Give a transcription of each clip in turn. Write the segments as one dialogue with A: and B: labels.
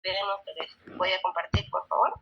A: Vean lo que les voy a compartir, por favor.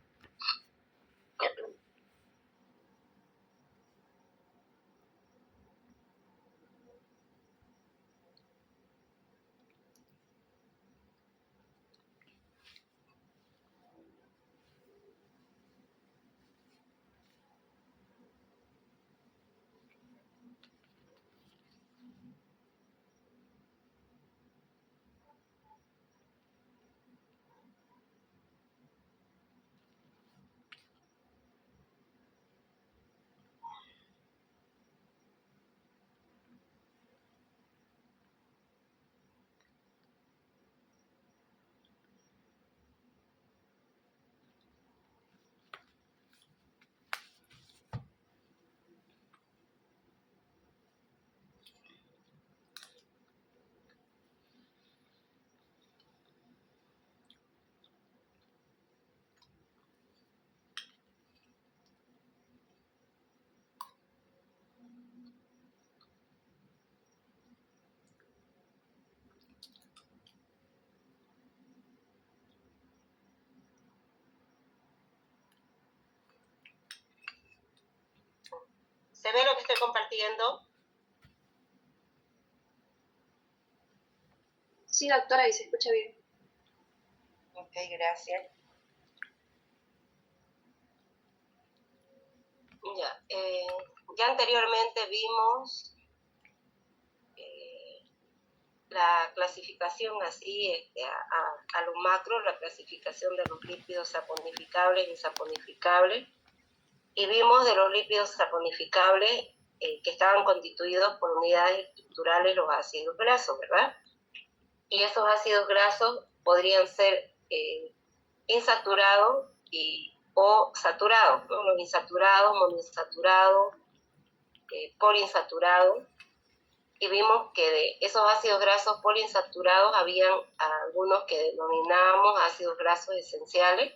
A: ¿Se ve lo que estoy compartiendo?
B: Sí, doctora, y se escucha bien.
A: Ok, gracias. Ya anteriormente vimos la clasificación así, a lo macro, la clasificación de los lípidos saponificables y insaponificables, y vimos de los lípidos saponificables que estaban constituidos por unidades estructurales, los ácidos grasos, ¿verdad? Y esos ácidos grasos podrían ser insaturados o saturados, ¿no? Los insaturados, monoinsaturados, poliinsaturados. Y vimos que de esos ácidos grasos poliinsaturados habían algunos que denominábamos ácidos grasos esenciales,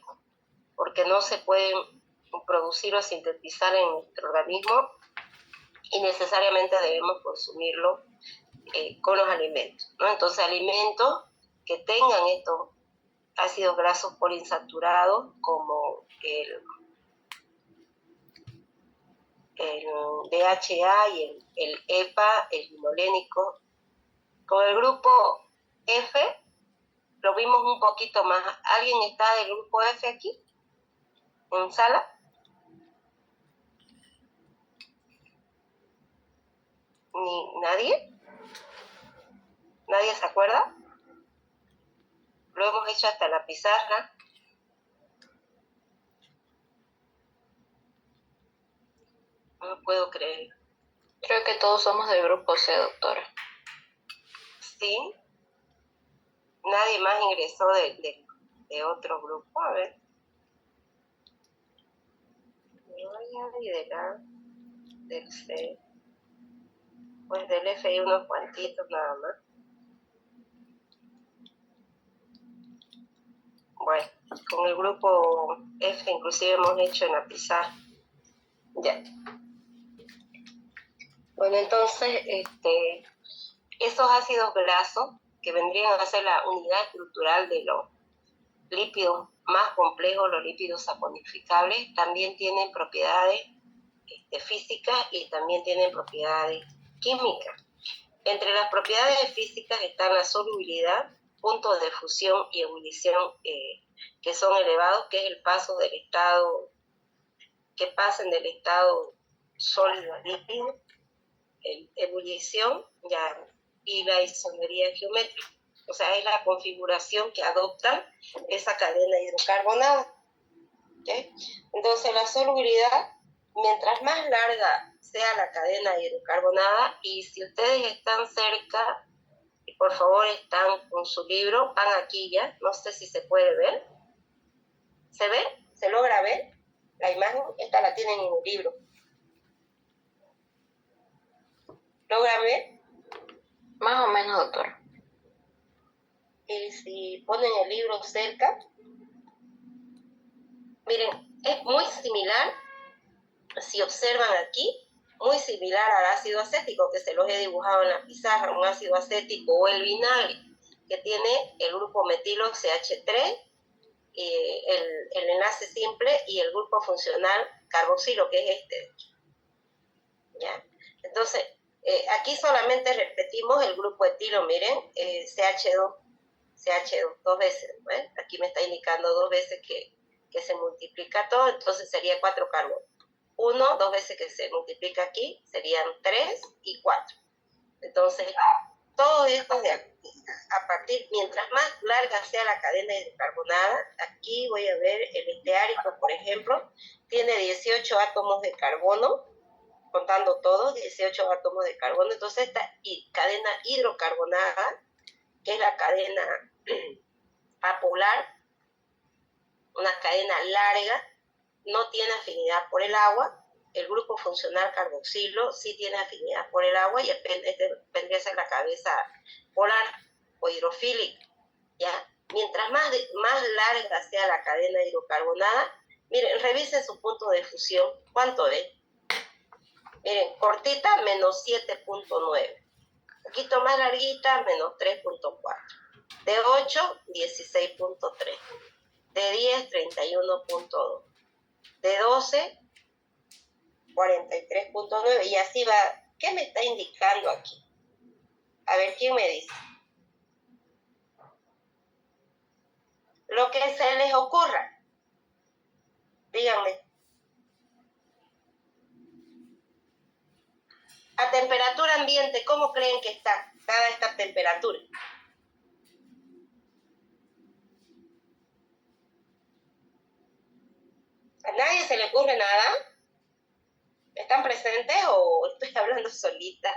A: porque no se pueden producir o sintetizar en nuestro organismo y necesariamente debemos consumirlo con los alimentos, ¿no? Entonces, alimentos que tengan estos ácidos grasos poliinsaturados, como el DHA y el EPA, el linolénico. Con el grupo F lo vimos un poquito más. ¿Alguien está del grupo F aquí? ¿En sala? ¿Nadie? ¿Nadie se acuerda? Lo hemos hecho hasta la pizarra. No lo puedo creer.
B: Creo que todos somos del grupo C, doctora.
A: Sí. Nadie más ingresó de otro grupo. A ver. Y del C. Pues del F hay unos cuantitos nada más. Bueno, con el grupo F inclusive hemos hecho en la pizarra. Ya. Bueno, entonces, esos ácidos grasos, que vendrían a ser la unidad estructural de los lípidos más complejos, los lípidos saponificables, también tienen propiedades físicas y también tienen propiedades químicas. Entre las propiedades físicas están la solubilidad, puntos de fusión y ebullición que son elevados, que es el paso del estado, que pasen del estado sólido a líquido, ebullición y la isomería geométrica. O sea, es la configuración que adopta esa cadena hidrocarbonada. ¿Okay? Entonces, la solubilidad, mientras más larga sea la cadena hidrocarbonada, y si ustedes están cerca, y por favor están con su libro, van aquí ya, no sé si se puede ver. ¿Se ve? ¿Se logra ver? La imagen, esta la tienen en el libro. ¿Logran ver?
B: Más o menos, doctora.
A: Y si ponen el libro cerca, miren, es muy similar, si observan aquí, muy similar al ácido acético que se los he dibujado en la pizarra, un ácido acético o el vinagre que tiene el grupo metilo CH3 el enlace simple y el grupo funcional carboxilo, que es este de aquí. ¿Ya? Entonces, aquí solamente repetimos el grupo etilo, miren, CH2, dos veces, ¿ves? Aquí me está indicando 2 veces que se multiplica todo, entonces sería 4 carbonos. 1, 2 veces que se multiplica aquí, serían 3 y 4. Entonces, todo esto a partir, mientras más larga sea la cadena hidrocarbonada, aquí voy a ver el esteárico, por ejemplo, tiene 18 átomos de carbono, contando todos, 18 átomos de carbono. Entonces, esta cadena hidrocarbonada, que es la cadena apolar, una cadena larga, no tiene afinidad por el agua. El grupo funcional carboxilo sí tiene afinidad por el agua y vendría a ser la cabeza polar o hidrofílica, ¿ya? Mientras más larga sea la cadena hidrocarbonada, miren, revisen su punto de fusión. ¿Cuánto es? Miren, cortita, menos 7.9. Un poquito más larguita, menos 3.4. De 8, 16.3. De 10, 31.2. De 12, 43.9. Y así va. ¿Qué me está indicando aquí? A ver, ¿quién me dice? Lo que se les ocurra. Díganme. A temperatura ambiente, ¿cómo creen que está dada esta temperatura? ¿A nadie se le ocurre nada? ¿Están presentes o estoy hablando solita?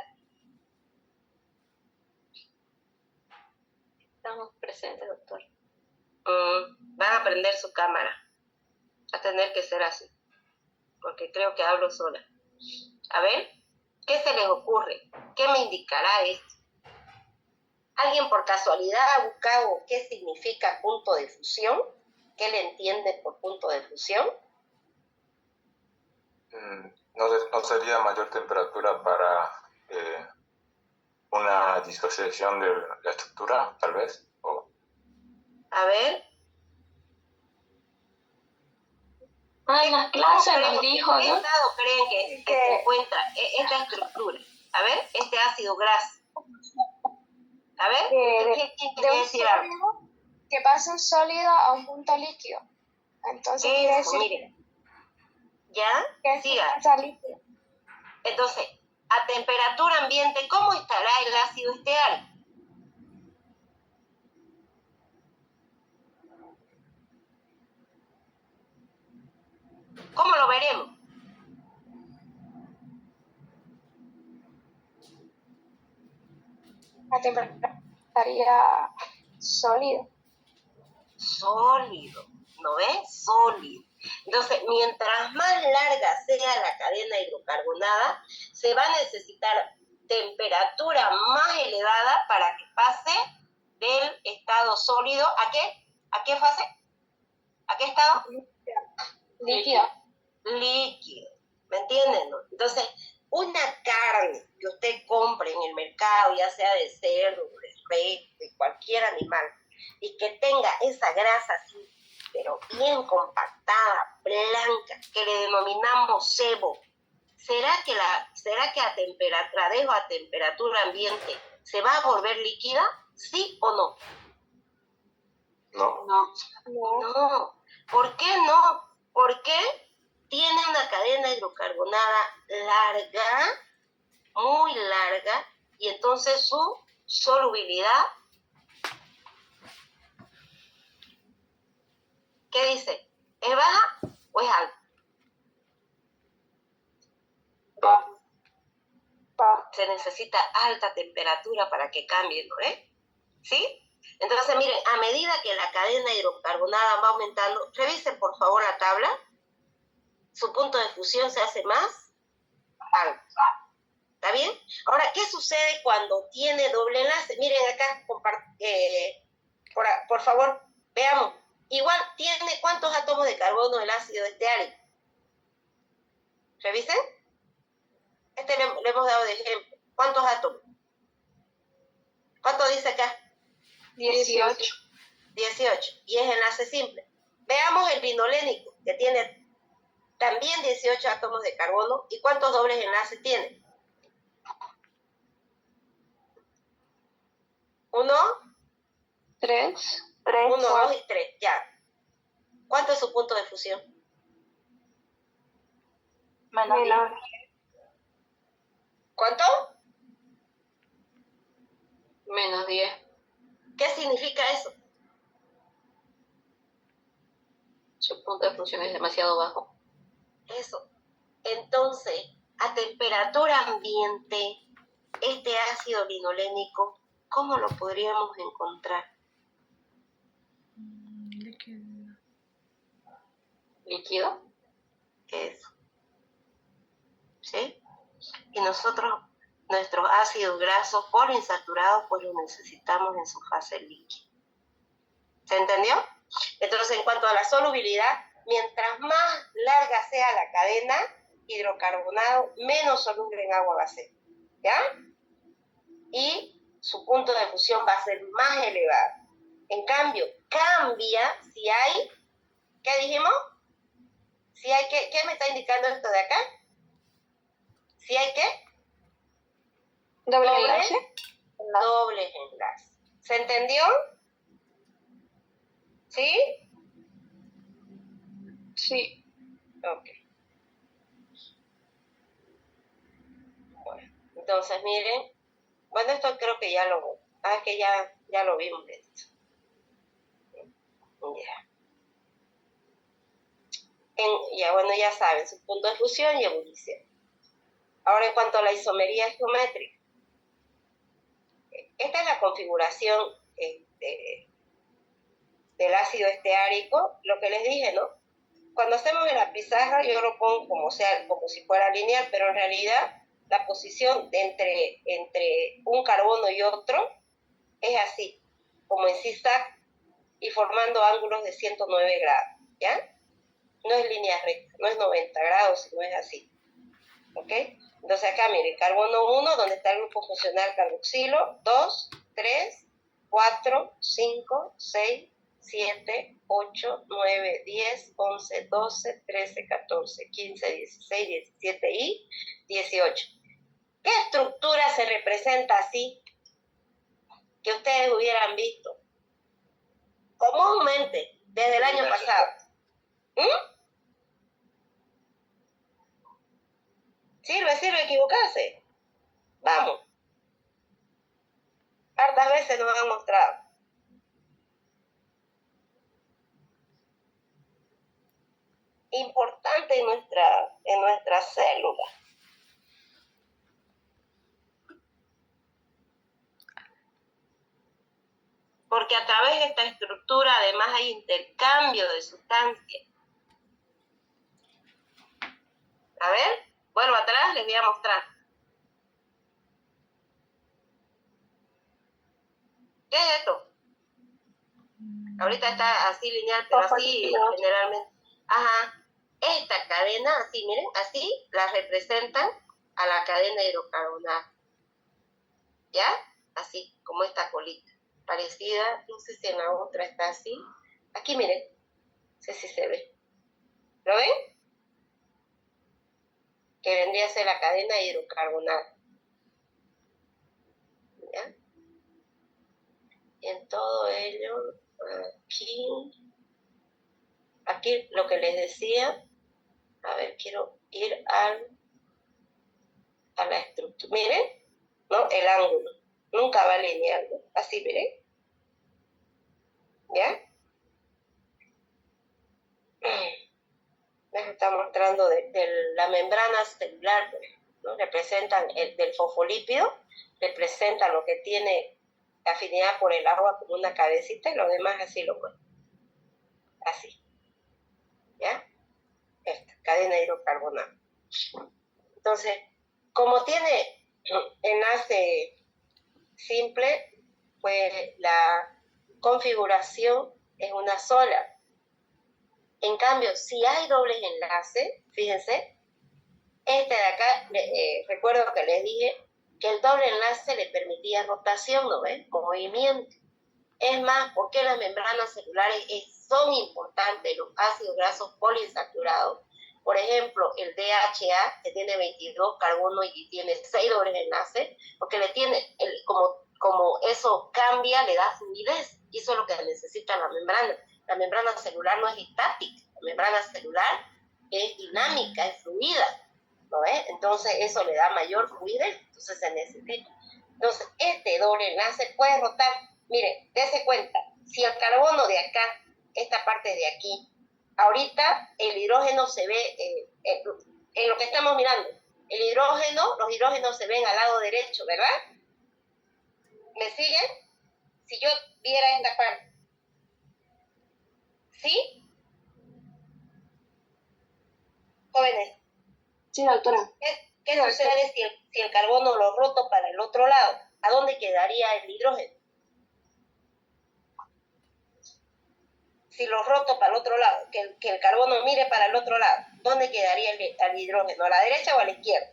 B: Estamos presentes, doctor.
A: Van a prender su cámara. Va a tener que ser así, porque creo que hablo sola. A ver, ¿qué se les ocurre? ¿Qué me indicará esto? ¿Alguien por casualidad ha buscado qué significa punto de fusión? ¿Qué le entiende por punto de fusión?
C: ¿No sería mayor temperatura para una disociación de la estructura, tal vez?
A: A ver.
B: En las clases nos dijo, ¿no?
A: ¿En qué estado creen que se encuentra esta estructura? A ver, este ácido graso. A ver, ¿quién quiere decir algo?
D: Que pasa un sólido a un punto líquido. Entonces quiere decir
A: mire. ¿Ya?
D: que
A: Siga.
D: es líquido.
A: Entonces, a temperatura ambiente, ¿cómo estará el ácido esteárico? ¿Cómo lo veremos?
D: La temperatura estaría sólido.
A: Sólido, ¿no ves? Sólido. Entonces, mientras más larga sea la cadena hidrocarbonada, se va a necesitar temperatura más elevada para que pase del estado sólido ¿a qué? ¿A qué fase? ¿A qué estado?
D: Líquido.
A: Líquido. ¿Me entienden? ¿No? Entonces, una carne que usted compre en el mercado, ya sea de cerdo, de res, de cualquier animal, y que tenga esa grasa así, pero bien compactada, blanca, que le denominamos sebo, ¿será que a temperatura ambiente se va a volver líquida? ¿Sí o no?
C: No.
A: No. ¿Por qué no? Porque tiene una cadena hidrocarbonada larga, muy larga, y entonces su solubilidad, ¿qué dice? ¿Es baja o es alta? Se necesita alta temperatura para que cambie, ¿no? ¿Sí? Entonces, miren, a medida que la cadena hidrocarbonada va aumentando, revisen por favor la tabla, su punto de fusión se hace más alto. ¿Está bien? Ahora, ¿qué sucede cuando tiene doble enlace? Miren acá, por favor, veamos. Igual tiene ¿cuántos átomos de carbono el ácido esteárico? ¿Revisen? Le hemos dado de ejemplo. ¿Cuántos átomos? ¿Cuánto dice acá?
D: 18.
A: 18. Y es enlace simple. Veamos el linolénico, que tiene también 18 átomos de carbono. ¿Y cuántos dobles enlaces tiene? 1,
B: 3.
A: 1, 2 y 3, ya. ¿Cuánto es su punto de fusión?
B: Menos.
A: ¿Cuánto?
B: Menos 10.
A: ¿Qué significa eso?
B: Su punto de fusión es demasiado bajo.
A: Eso. Entonces, a temperatura ambiente, este ácido linolénico, ¿cómo lo podríamos encontrar?
B: ¿Líquido?
A: Eso. ¿Sí? Y nosotros, nuestros ácidos grasos poliinsaturados, pues los necesitamos en su fase líquida. ¿Se entendió? Entonces, en cuanto a la solubilidad, mientras más larga sea la cadena, hidrocarbonado, menos soluble en agua va a ser. ¿Ya? Y su punto de fusión va a ser más elevado. En cambio, cambia si hay, ¿qué dijimos? Si hay que, ¿qué me está indicando esto de acá? Si hay ¿qué?
B: ¿Doble enlace?
A: Dobles enlaces. ¿Se entendió? ¿Sí?
B: Sí.
A: Ok. Bueno, entonces miren. Bueno, esto creo que ya lo... que ya lo vimos esto. Ya. Ya, bueno, ya saben, su punto de fusión y ebullición. Ahora, en cuanto a la isomería geométrica. Esta es la configuración del ácido esteárico, lo que les dije, ¿no? Cuando hacemos en la pizarra, yo lo pongo como si fuera lineal, pero en realidad la posición entre un carbono y otro es así, como en zigzag y formando ángulos de 109 grados, ¿ya? No es línea recta, no es 90 grados, sino es así, ¿ok? Entonces acá, mire, carbono 1, donde está el grupo funcional carboxilo, 2, 3, 4, 5, 6, 7, 8, 9, 10, 11, 12, 13, 14, 15, 16, 17 y 18. ¿Qué estructura se representa así que ustedes hubieran visto comúnmente desde el año pasado? ¿Sirve equivocarse? Vamos. Hartas veces nos han mostrado. Importante en nuestra célula. Porque a través de esta estructura además hay intercambio de sustancias. A ver, vuelvo atrás, les voy a mostrar. ¿Qué es esto? Ahorita está así lineal, pero así generalmente. Ajá. Esta cadena, así, miren, así la representan a la cadena hidrocarbonato. ¿Ya? Así, como esta colita. Parecida, no sé si en la otra está así. Aquí, miren. No sé si se ve. ¿Lo ven? Que vendría a ser la cadena hidrocarbonato. ¿Ya? Y en todo ello, aquí lo que les decía, a ver, quiero ir a la estructura. Miren, ¿no? El ángulo. Nunca va lineal, ¿no? Así, miren. ¿Ya? Les está mostrando de la membrana celular, ¿no? Representan del fosfolípido, representan lo que tiene afinidad por el agua como una cabecita y lo demás así lo ponen. Así. ¿Ya? Esta, cadena hidrocarbonato. Entonces, como tiene enlace simple, pues la configuración es una sola. En cambio, si hay dobles enlaces, fíjense, este de acá, recuerdo que les dije que el doble enlace le permitía rotación, ¿no ven? Movimiento. Es más, porque las membranas celulares es son importantes los ácidos grasos poliinsaturados. Por ejemplo, el DHA, que tiene 22 carbonos y tiene 6 dobles enlaces, porque le tiene, como eso cambia, le da fluidez, y eso es lo que necesita la membrana. La membrana celular no es estática, la membrana celular es dinámica, es fluida, ¿no ves? Entonces eso le da mayor fluidez, entonces se necesita. Entonces este doble enlace puede rotar. Mire, dése cuenta, si el carbono de acá, esta parte de aquí, ahorita el hidrógeno se ve en lo que estamos mirando. Los hidrógenos se ven al lado derecho, ¿verdad? ¿Me siguen? Si yo viera esta parte. ¿Sí? Jóvenes.
D: Sí, doctora.
A: ¿Qué sucede si el carbono lo roto para el otro lado? ¿A dónde quedaría el hidrógeno? Si lo roto para el otro lado, que el carbono mire para el otro lado, ¿dónde quedaría el hidrógeno? ¿A la derecha o a la izquierda?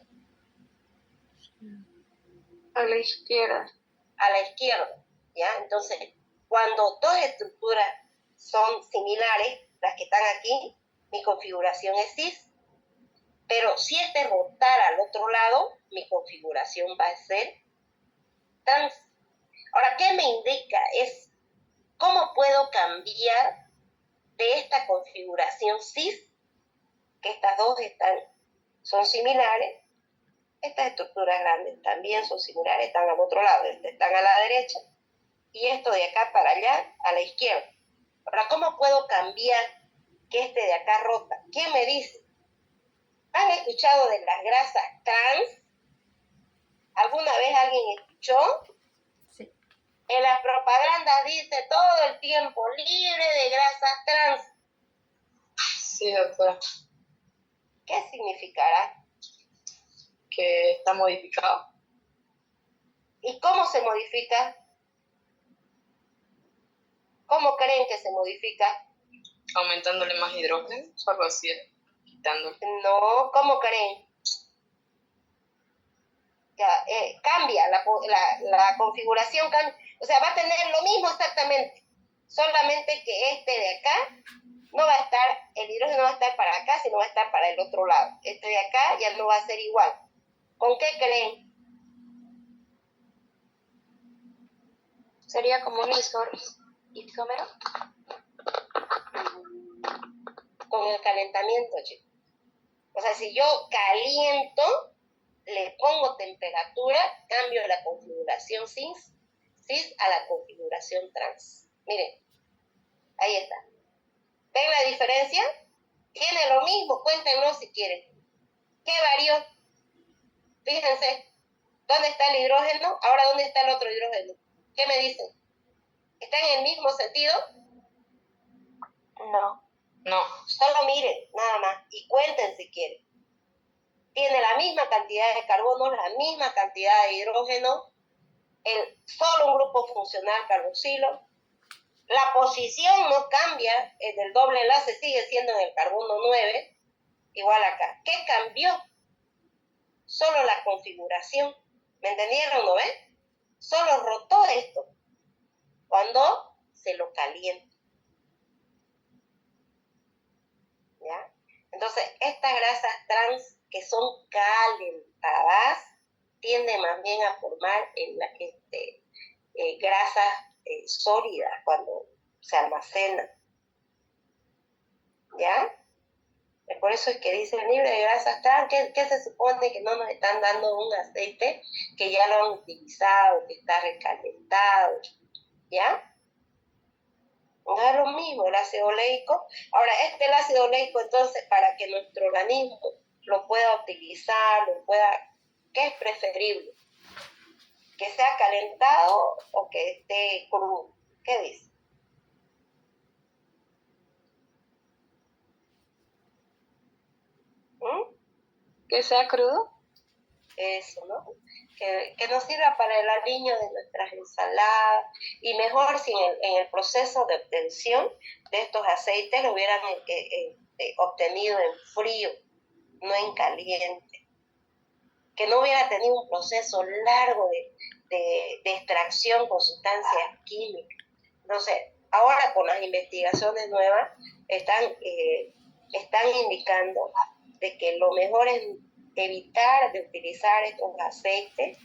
B: A la izquierda.
A: A la izquierda, ¿ya? Entonces, cuando dos estructuras son similares, las que están aquí, mi configuración es cis, pero si este rotara al otro lado, mi configuración va a ser trans. Ahora, ¿qué me indica? Es cómo puedo cambiar de esta configuración cis, que estas dos son similares, estas estructuras grandes también son similares, están al otro lado, están a la derecha, y esto de acá para allá, a la izquierda. Ahora, ¿cómo puedo cambiar que este de acá rota? ¿Quién me dice? ¿Han escuchado de las grasas trans? ¿Alguna vez alguien escuchó?
E: Sí.
A: En las propagandas dice todo el tiempo, libre de grasas trans.
B: Sí, doctora.
A: ¿Qué significará?
B: Que está modificado.
A: ¿Y cómo se modifica? ¿Cómo creen que se modifica?
B: Aumentándole más hidrógeno, o algo así, quitándole.
A: No, ¿cómo creen? Ya, cambia, la configuración cambia. O sea, va a tener lo mismo exactamente, solamente que este de acá no va a estar, el hidrógeno no va a estar para acá, sino va a estar para el otro lado. Este de acá ya no va a ser igual. ¿Con qué creen?
D: Sería como un isómero.
A: Con el calentamiento, chicos. O sea, si yo caliento, le pongo temperatura, cambio la configuración cis a la configuración trans. Miren, ahí está. ¿Ven la diferencia? Tiene lo mismo, cuéntenlo si quieren. ¿Qué varió? Fíjense, ¿dónde está el hidrógeno? Ahora, ¿dónde está el otro hidrógeno? ¿Qué me dicen? ¿Está en el mismo sentido?
D: No.
B: No.
A: Solo miren, nada más, y cuenten si quieren. Tiene la misma cantidad de carbono, la misma cantidad de hidrógeno, solo un grupo funcional carboxilo. La posición no cambia, el doble enlace sigue siendo en el carbono 9, igual acá. ¿Qué cambió? Solo la configuración. ¿Me entendieron, no ves? Solo rotó esto cuando se lo calienta. ¿Ya? Entonces, estas grasas trans que son calentadas tienden más bien a formar grasas sólidas cuando se almacenan. ¿Ya? Por eso es que dicen libre de grasas trans. ¿Qué se supone? Que no nos están dando un aceite que ya lo han utilizado, que está recalentado. ¿Ya? No es lo mismo el ácido oleico. Ahora, el ácido oleico, entonces, para que nuestro organismo lo pueda utilizar, ¿qué es preferible? ¿Que sea calentado o que esté crudo? ¿Qué dice?
B: ¿Que sea crudo?
A: Eso, ¿no? Que nos sirva para el aliño de nuestras ensaladas, y mejor si en el proceso de obtención de estos aceites lo hubieran obtenido en frío, no en caliente, que no hubiera tenido un proceso largo de extracción con sustancias químicas. Entonces, Ahora con las investigaciones nuevas están indicando de que lo mejor es evitar de utilizar estos aceites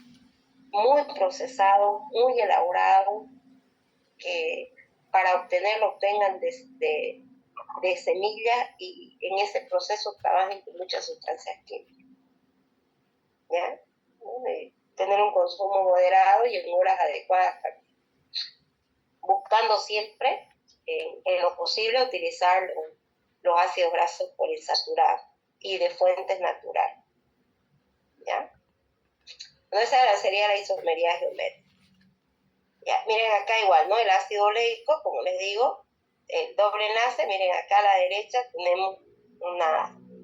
A: muy procesados, muy elaborados, que para obtenerlo obtengan de semillas y en ese proceso trabajen con muchas sustancias químicas. ¿Ya? Tener un consumo moderado y en horas adecuadas también. Buscando siempre, en lo posible, utilizar los ácidos grasos poliinsaturados y de fuentes naturales. ¿Ya? Entonces esa sería la isomería geométrica. Ya, miren acá igual, ¿no? El ácido oleico, como les digo, el doble enlace, miren acá a la derecha tenemos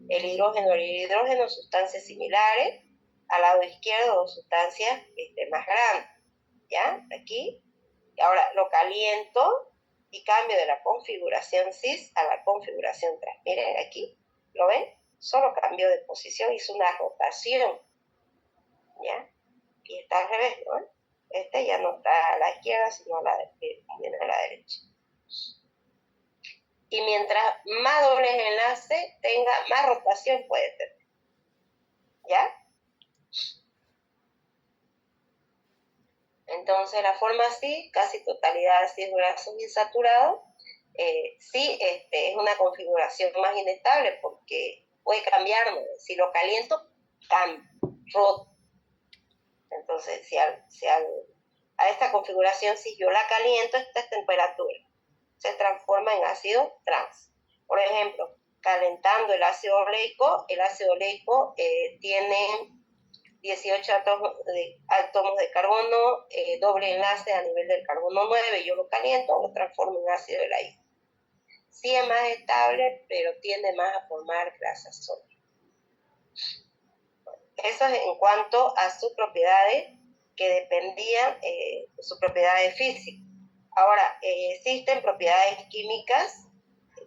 A: el hidrógeno, sustancias similares, al lado izquierdo dos sustancias más grandes, ¿ya? Aquí, y ahora lo caliento y cambio de la configuración cis a la configuración trans. Miren aquí, ¿lo ven? Solo cambió de posición, hizo una rotación, ¿ya? Y está al revés, ¿no? Este ya no está a la izquierda, sino viene a la derecha. Y mientras más dobles enlaces tenga, más rotación puede tener. ¿Ya? Entonces la forma así, casi totalidad de ácidos grasos insaturados, sí es una configuración más inestable porque puede cambiar, ¿no? Si lo caliento, cambia, rota. Entonces, a esta configuración, si yo la caliento, esta temperatura se transforma en ácido trans. Por ejemplo, calentando el ácido oleico tiene 18 átomos de carbono, doble enlace a nivel del carbono 9, yo lo caliento, lo transformo en ácido elaído. Sí es más estable, pero tiende más a formar grasas sólidas. Eso es en cuanto a sus propiedades que dependían de sus propiedades físicas. Ahora, existen propiedades químicas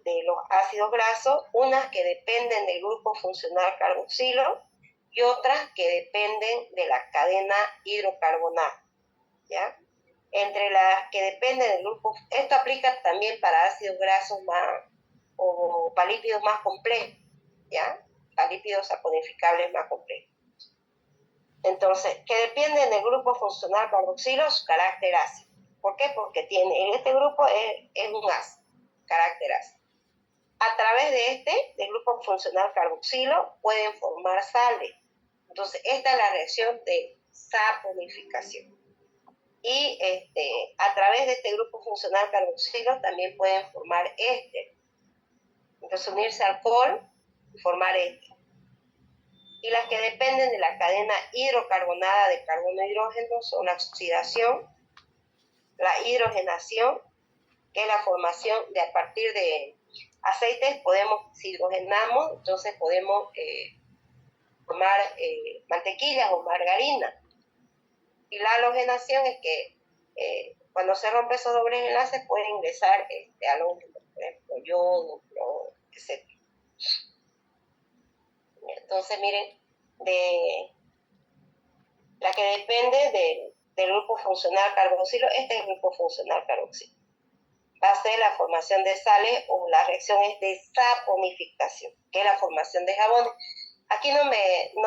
A: de los ácidos grasos, unas que dependen del grupo funcional carboxilo y otras que dependen de la cadena hidrocarbonada, ¿ya? Entre las que dependen del grupo, esto aplica también para ácidos grasos o para lípidos más complejos, ¿ya? Para lípidos saponificables más complejos. Entonces, que dependen del grupo funcional carboxilo, su carácter ácido. ¿Por qué? Porque en este grupo es un ácido, carácter ácido. A través del grupo funcional carboxilo, pueden formar sales. Entonces, esta es la reacción de saponificación. Y a través de este grupo funcional carboxilo también pueden formar éster. Entonces, unirse al alcohol y formar éster. Y las que dependen de la cadena hidrocarbonada de carbono e hidrógeno son la oxidación, la hidrogenación, que es la formación de a partir de aceites, si hidrogenamos, entonces podemos formar mantequillas o margarina. Y la halogenación es que cuando se rompen esos dobles enlaces pueden ingresar halógenos, por ejemplo, yodo, cloro, etc. Entonces, miren, la que depende del grupo funcional carboxilo, este es el grupo funcional carboxilo. Va a ser la formación de sales o la reacción es de saponificación, que es la formación de jabones. Aquí no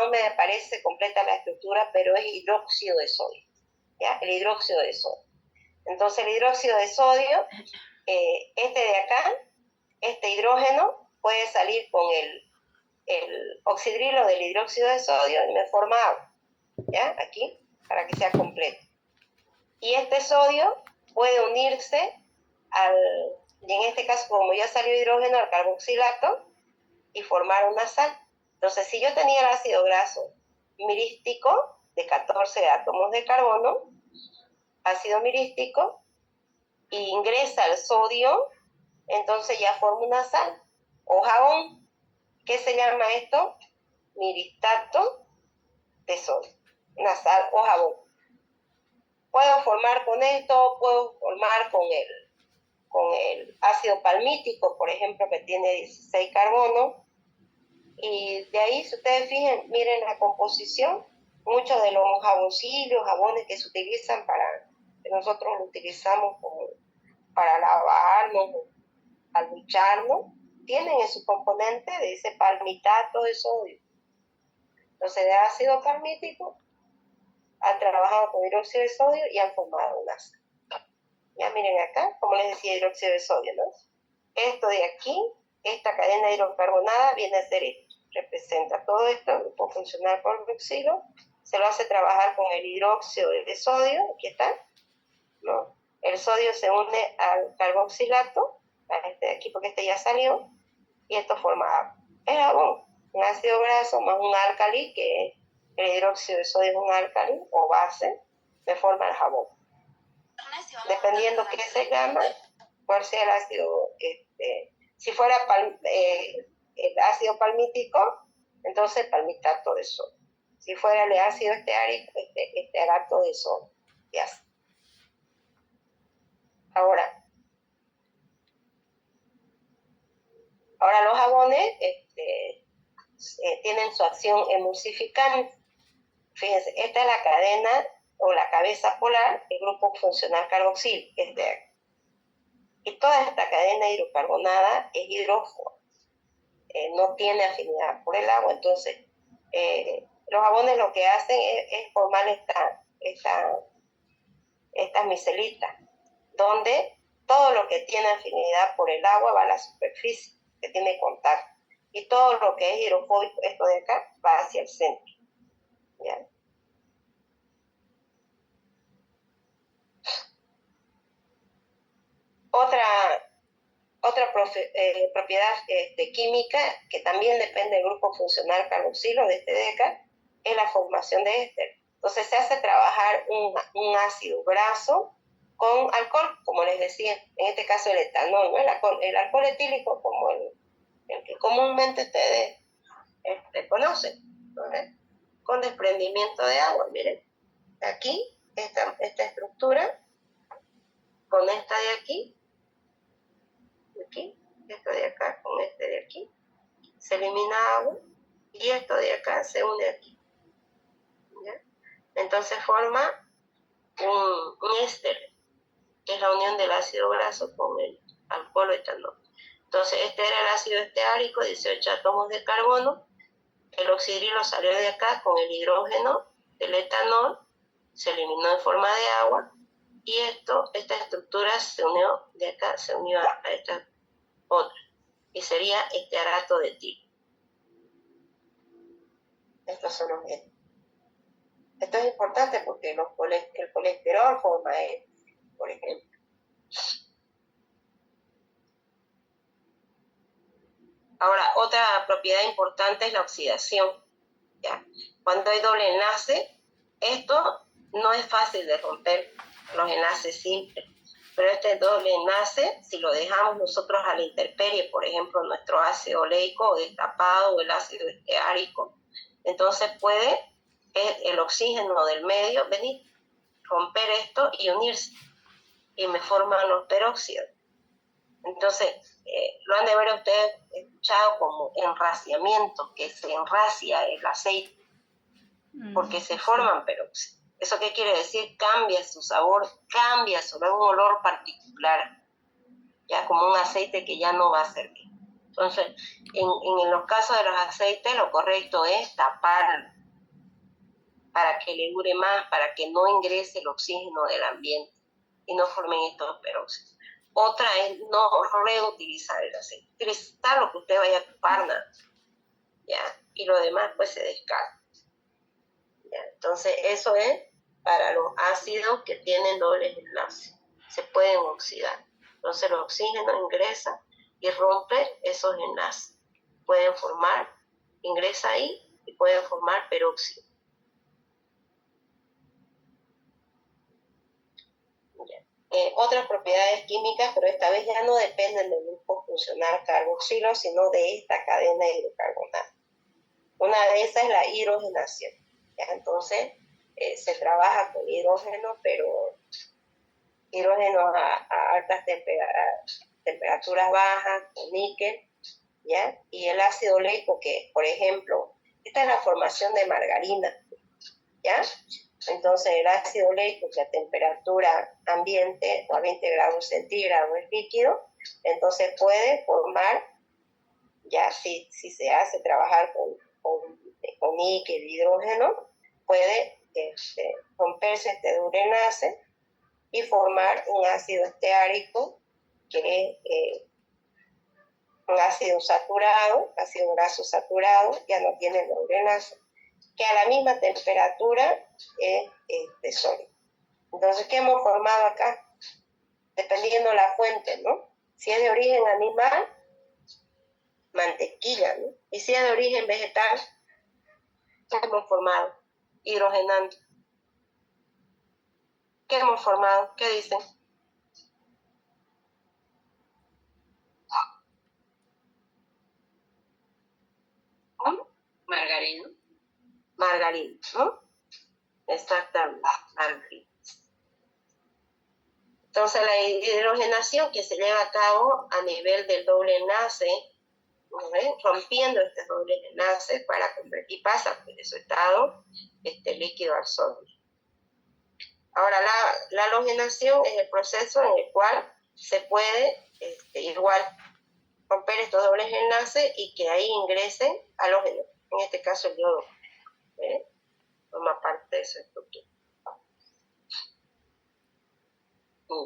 A: me aparece completa la estructura, pero es hidróxido de sodio, ¿ya? El hidróxido de sodio. Entonces, el hidróxido de sodio, de acá, este hidrógeno puede salir con el oxidrilo del hidróxido de sodio y me forma agua, ¿ya? Aquí, para que sea completo. Y este sodio puede unirse y en este caso, como ya salió hidrógeno, al carboxilato y formar una sal. Entonces, si yo tenía el ácido graso mirístico de 14 átomos de carbono, ácido mirístico, y ingresa el sodio, entonces ya forma una sal o jabón. ¿Qué se llama esto? Miristato de sodio, una sal o jabón. Puedo formar con esto, puedo formar con el ácido palmítico, por ejemplo, que tiene 16 carbonos. Y de ahí, si ustedes fijan, miren la composición, muchos de los jabones que se utilizan que nosotros lo utilizamos para lavarlo, para lucharlo, tienen en su componente de ese palmitato de sodio. Entonces, de ácido palmítico han trabajado con hidróxido de sodio y han formado un ácido. Ya miren acá, como les decía, hidróxido de sodio, ¿no? Esto de aquí, esta cadena hidrocarbonada viene a ser esto. Representa todo esto, el grupo funcional carboxilo, se lo hace trabajar con el hidróxido de sodio, aquí está, ¿no? El sodio se une al carboxilato, a este de aquí porque este ya salió, y esto forma agua. Es jabón, un ácido graso más un álcali, que el hidróxido de sodio es un álcali o base, me forma el jabón. Dependiendo qué se llama, cuál sea el ácido, si fuera el ácido palmítico, entonces palmitato de sodio. Si fuera el ácido esteárico, estearato de sodio. Ya está. Ahora los jabones tienen su acción emulsificante. Fíjense, esta es la cadena o la cabeza polar, el grupo funcional carboxil, que es de aquí. Y toda esta cadena hidrocarbonada es hidrófoba, no tiene afinidad por el agua. Entonces, los jabones lo que hacen es formar estas micelitas, donde todo lo que tiene afinidad por el agua va a la superficie, que tiene contacto. Y todo lo que es hidrofóbico, esto de acá, va hacia el centro. ¿Ya? Otra propiedad química que también depende del grupo funcional carboxilo de este DECA es la formación de éster. Entonces se hace trabajar un ácido graso con alcohol, como les decía, en este caso el etanol, ¿no? El alcohol etílico, como el que comúnmente ustedes conocen, ¿no? Con desprendimiento de agua. Miren, aquí esta estructura con esta de aquí, esto de acá con este de aquí, se elimina agua y esto de acá se une aquí. ¿Ya? Entonces forma un éster, que es la unión del ácido graso con el alcohol o etanol. Entonces este era el ácido esteárico, 18 átomos de carbono, el oxidrilo salió de acá con el hidrógeno del etanol, se eliminó en forma de agua, y esta estructura se unió de acá, se unió a esta otra, y sería estearato de etilo. Estos son los genes. Esto es importante porque el colesterol forma por ejemplo. Ahora, otra propiedad importante es la oxidación. ¿Ya? Cuando hay doble enlace, esto no es fácil de romper, los enlaces simples. Pero este doble enlace, si lo dejamos nosotros a la intemperie, por ejemplo, nuestro ácido oleico o destapado o el ácido esteárico, entonces puede el oxígeno del medio venir, romper esto y unirse, y me forman los peróxidos. Entonces, lo han de ver ustedes escuchado como enraciamiento, que se enracia el aceite, porque se forman peróxidos. ¿Eso qué quiere decir? Cambia su sabor, cambia su un olor particular, ya como un aceite que ya no va a servir. Entonces, en los casos de los aceites, lo correcto es taparlo para que le dure más, para que no ingrese el oxígeno del ambiente y no formen estos peróxidos. Otra es no reutilizar el aceite, utilizar lo que usted vaya a ocupar, ¿ya? Y lo demás pues se descarta. ¿Ya? Entonces eso es para los ácidos que tienen dobles enlaces, se pueden oxidar. Entonces el oxígeno ingresa y rompe esos enlaces. Pueden formar, ingresa ahí y pueden formar peróxido. Otras propiedades químicas, pero esta vez ya no dependen del grupo funcional carboxilo, sino de esta cadena hidrocarbonada. Una de esas es la hidrogenación. ¿Ya? Entonces, se trabaja con hidrógeno, pero hidrógeno a altas temperaturas bajas, con níquel, ¿ya? Y el ácido oleico, que por ejemplo, esta es la formación de margarina, ¿ya? Entonces el ácido oleico, que a temperatura ambiente o a 20 grados centígrados es líquido, entonces puede formar, ya si se hace trabajar con níquel, hidrógeno, puede romperse este doble enlace y formar un ácido esteárico, que es un ácido saturado, ácido graso saturado, ya no tiene doble enlace, que a la misma temperatura es sólido. Entonces, ¿qué hemos formado acá? Dependiendo la fuente, ¿no? Si es de origen animal, mantequilla, ¿no? Y si es de origen vegetal, ¿qué hemos formado? Hidrogenando. ¿Qué hemos formado? ¿Qué dicen?
B: Margarina.
A: Margarina, ¿no? Exactamente, margarina. Entonces, la hidrogenación que se lleva a cabo a nivel del doble enlace, ¿no? Rompiendo este doble enlace para convertir, pasa de su estado líquido al sólido. Ahora, la halogenación es el proceso en el cual se puede igual romper estos dobles enlaces y que ahí ingresen halógenos, en este caso el yodo, forma parte de su estructura.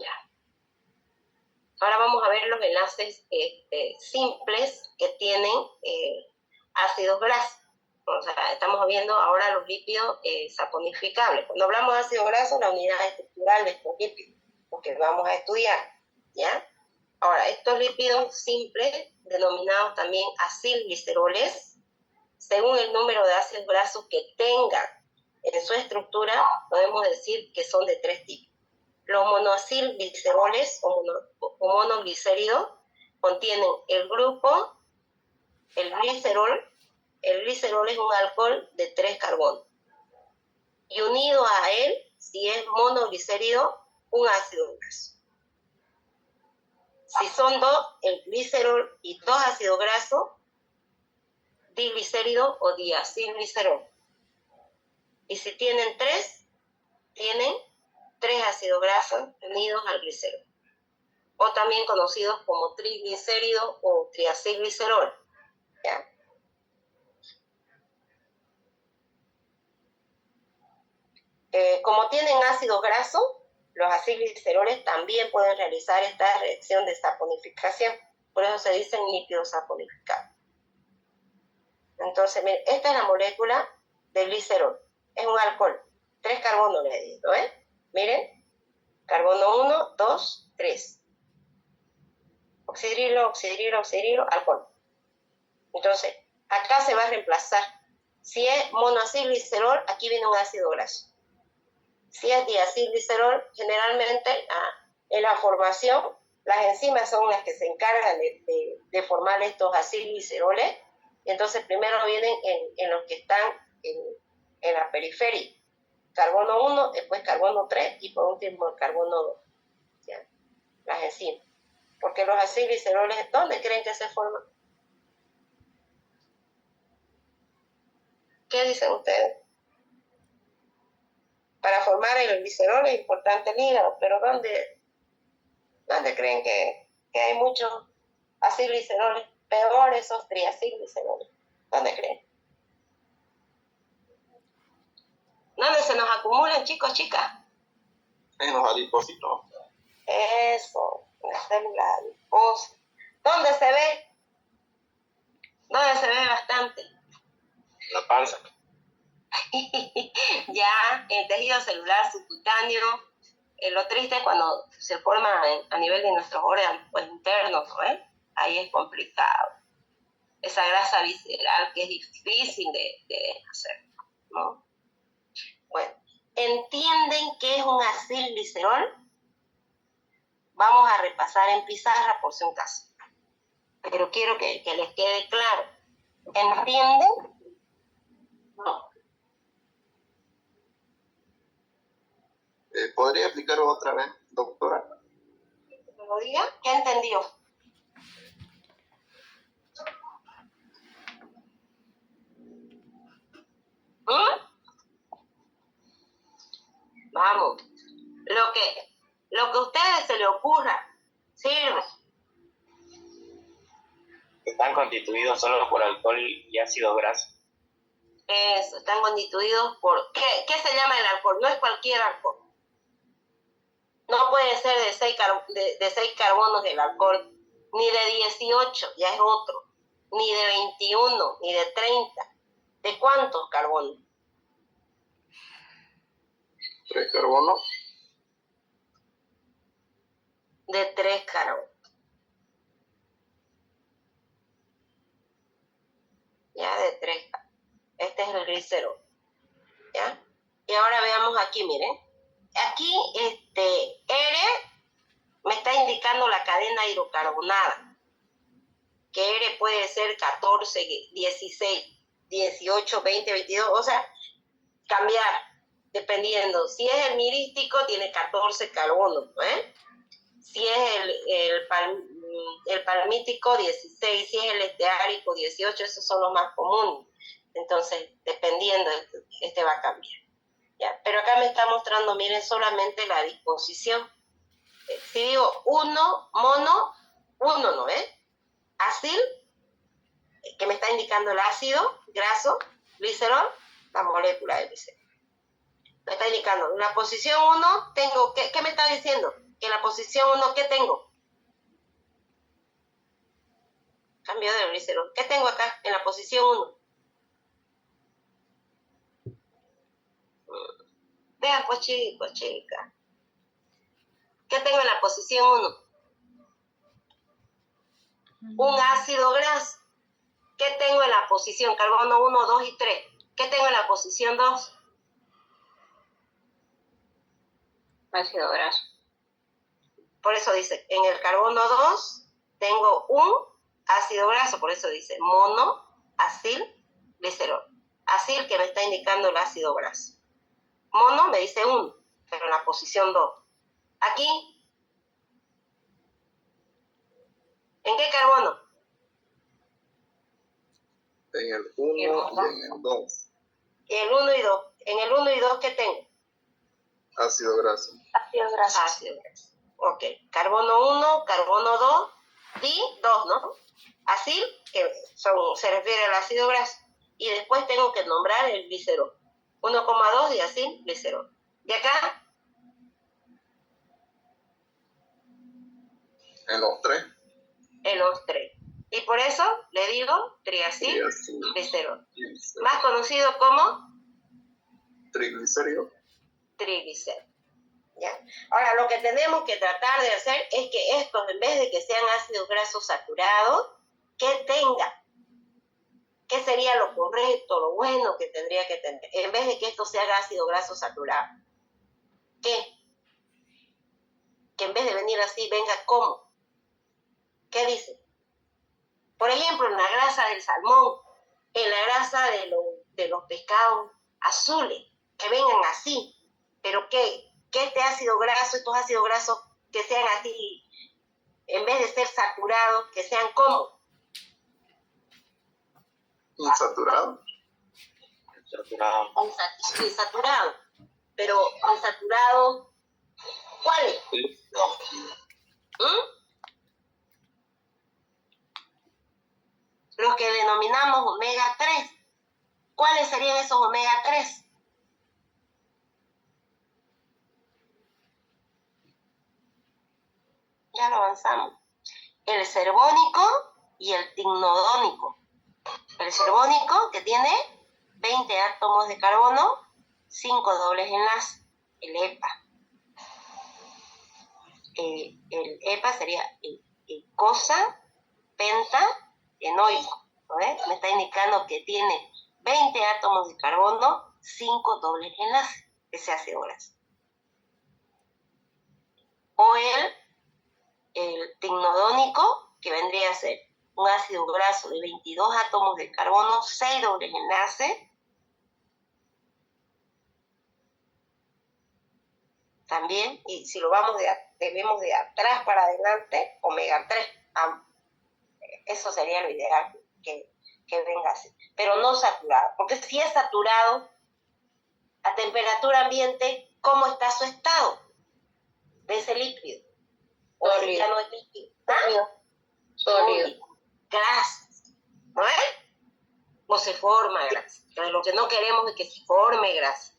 A: Ya. Ahora vamos a ver los enlaces simples que tienen ácidos grasos. O sea, estamos viendo ahora los lípidos saponificables. Cuando hablamos de ácido graso, la unidad estructural de estos lípidos, porque vamos a estudiar, ¿ya? Ahora, estos lípidos simples, denominados también acilgliceroles, según el número de ácidos grasos que tengan en su estructura, podemos decir que son de tres tipos. Los monoacilgliceroles o monoglicéridos contienen el grupo, el glicerol. El glicerol es un alcohol de 3 carbonos. Y unido a él, si es monoglicérido, un ácido graso. Si son dos, el glicerol y dos ácidos grasos, diglicérido o diacilglicerol. Y si tienen tres, tienen 3 ácidos grasos unidos al glicerol, o también conocidos como triglicérido o triacilglicerol, ¿ya? Como tienen ácido graso, los acilgliceroles también pueden realizar esta reacción de saponificación, por eso se dicen lípidos saponificados. Entonces, miren, esta es la molécula del glicerol, es un alcohol, 3 carbonos le he dicho, miren, carbono 1, 2, 3. Oxidrilo, oxidrilo, oxidrilo, alcohol. Entonces, acá se va a reemplazar. Si es monoacilglicerol, aquí viene un ácido graso. Si es diacilglicerol, generalmente en la formación, las enzimas son las que se encargan de formar estos acilgliceroles. Y entonces, primero vienen en los que están en la periferia. Carbono 1, después carbono 3 y por último el carbono 2. ¿Ya? Las enzimas. Porque los acilgliceroles, ¿dónde creen que se forman? ¿Qué dicen ustedes? Para formar el glicerol es importante el hígado, pero ¿dónde creen que hay muchos acilgliceroles? Peor esos triacilgliceroles. ¿Dónde creen? ¿Dónde se nos acumulan, chicos, chicas?
C: En los adipocitos.
A: Eso, en la célula adiposa. ¿Dónde se ve? ¿Dónde se ve bastante?
C: La panza.
A: Ya en tejido celular subcutáneo. Lo triste es cuando se forma a nivel de nuestros órganos internos, ¿no? Ahí es complicado. Esa grasa visceral que es difícil de hacer, ¿no? Bueno, ¿entienden qué es un acilglicerol? Vamos a repasar en pizarra por si un caso. Pero quiero que les quede claro. ¿Entienden? No.
C: ¿Podría explicarlo otra vez, doctora?
A: ¿Me lo diga? ¿Qué entendió? Vamos. Lo que a ustedes se les ocurra, sirve.
E: Están constituidos solo por alcohol y ácido graso.
A: Eso, están constituidos por... ¿Qué se llama el alcohol? No es cualquier alcohol. No puede ser de 6 carbonos el alcohol, ni de 18, ya es otro, ni de 21, ni de 30. ¿De cuántos carbonos?
C: 3 carbonos.
A: De 3 carbonos. Ya, de 3. Este es el glicerol. ¿Ya? Y ahora veamos aquí, miren. Aquí, R me está indicando la cadena hidrocarbonada. Que R puede ser 14, 16, 18, 20, 22. O sea, cambiar, dependiendo. Si es el mirístico, tiene 14 carbonos, ¿eh? Si es el palmítico, 16. Si es el esteárico, 18. Esos son los más comunes. Entonces, dependiendo, este va a cambiar. ¿Ya? Pero acá me está mostrando, miren, solamente la disposición. Si digo 1, mono, 1 no, Acil, que me está indicando el ácido graso, glicerol, la molécula de glicerol. Me está indicando, en la posición 1 tengo, ¿qué me está diciendo? Que en la posición 1, ¿qué tengo? Cambio de glicerol. ¿Qué tengo acá en la posición 1? Vean, pues chicos, chicas. ¿Qué tengo en la posición 1? Un ácido graso. ¿Qué tengo en la posición? Carbono 1, 2 y 3. ¿Qué tengo en la posición 2?
B: Ácido graso.
A: Por eso dice, en el carbono 2 tengo un ácido graso, por eso dice mono, acil, glicerol. Acil que me está indicando el ácido graso. Mono me dice 1, pero en la posición 2. Aquí, ¿en qué carbono?
C: En el 1 y en el 2.
A: El 1 y 2. En el 1 y 2, ¿qué tengo?
C: Ácido graso.
D: Ácido graso.
A: Ácido graso. Ok. Carbono 1, carbono 2 y 2, ¿no? Acil, que se refiere al ácido graso. Y después tengo que nombrar el glicerol. 1,2 y acil, glicerol. Y acá,
C: En los 3.
A: en los 3. Y por eso le digo triacil, glicerol. Más conocido como
C: triglicéridos.
A: triglicéridos. ¿Ya? Ahora, lo que tenemos que tratar de hacer es que estos, en vez de que sean ácidos grasos saturados, que tengan. ¿Qué sería lo correcto, lo bueno que tendría que tener? En vez de que esto sea ácido graso saturado. ¿Qué? Que en vez de venir así, venga como. ¿Qué dice? Por ejemplo, en la grasa del salmón, en la grasa de los pescados azules, que vengan así. Pero que este ácido graso, estos ácidos grasos, que sean así, en vez de ser saturados, que sean como.
C: Insaturado.
E: Saturado.
A: Insaturado. Pero insaturado, ¿cuáles? Los que denominamos omega 3. ¿Cuáles serían esos omega 3? Ya lo avanzamos. El cerbónico y el tignodónico. El cerbónico, que tiene 20 átomos de carbono, 5 dobles enlaces. El EPA. El EPA sería el cosa pentaenoico. ¿No ves? Me está indicando que tiene 20 átomos de carbono, 5 dobles enlaces. Ese ácido graso. O el tignodónico, que vendría a ser un ácido graso de 22 átomos de carbono, 6 dobles enlaces. También, y si lo vamos debemos de atrás para adelante, omega 3. Eso sería lo ideal, que venga así. Pero no saturado, porque si es saturado, a temperatura ambiente, ¿cómo está su estado de ese líquido? O ese ya no es líquido.
B: Sólido.
A: Grasas, ¿no es? O se forma grasa. Entonces lo que no queremos es que se forme grasa.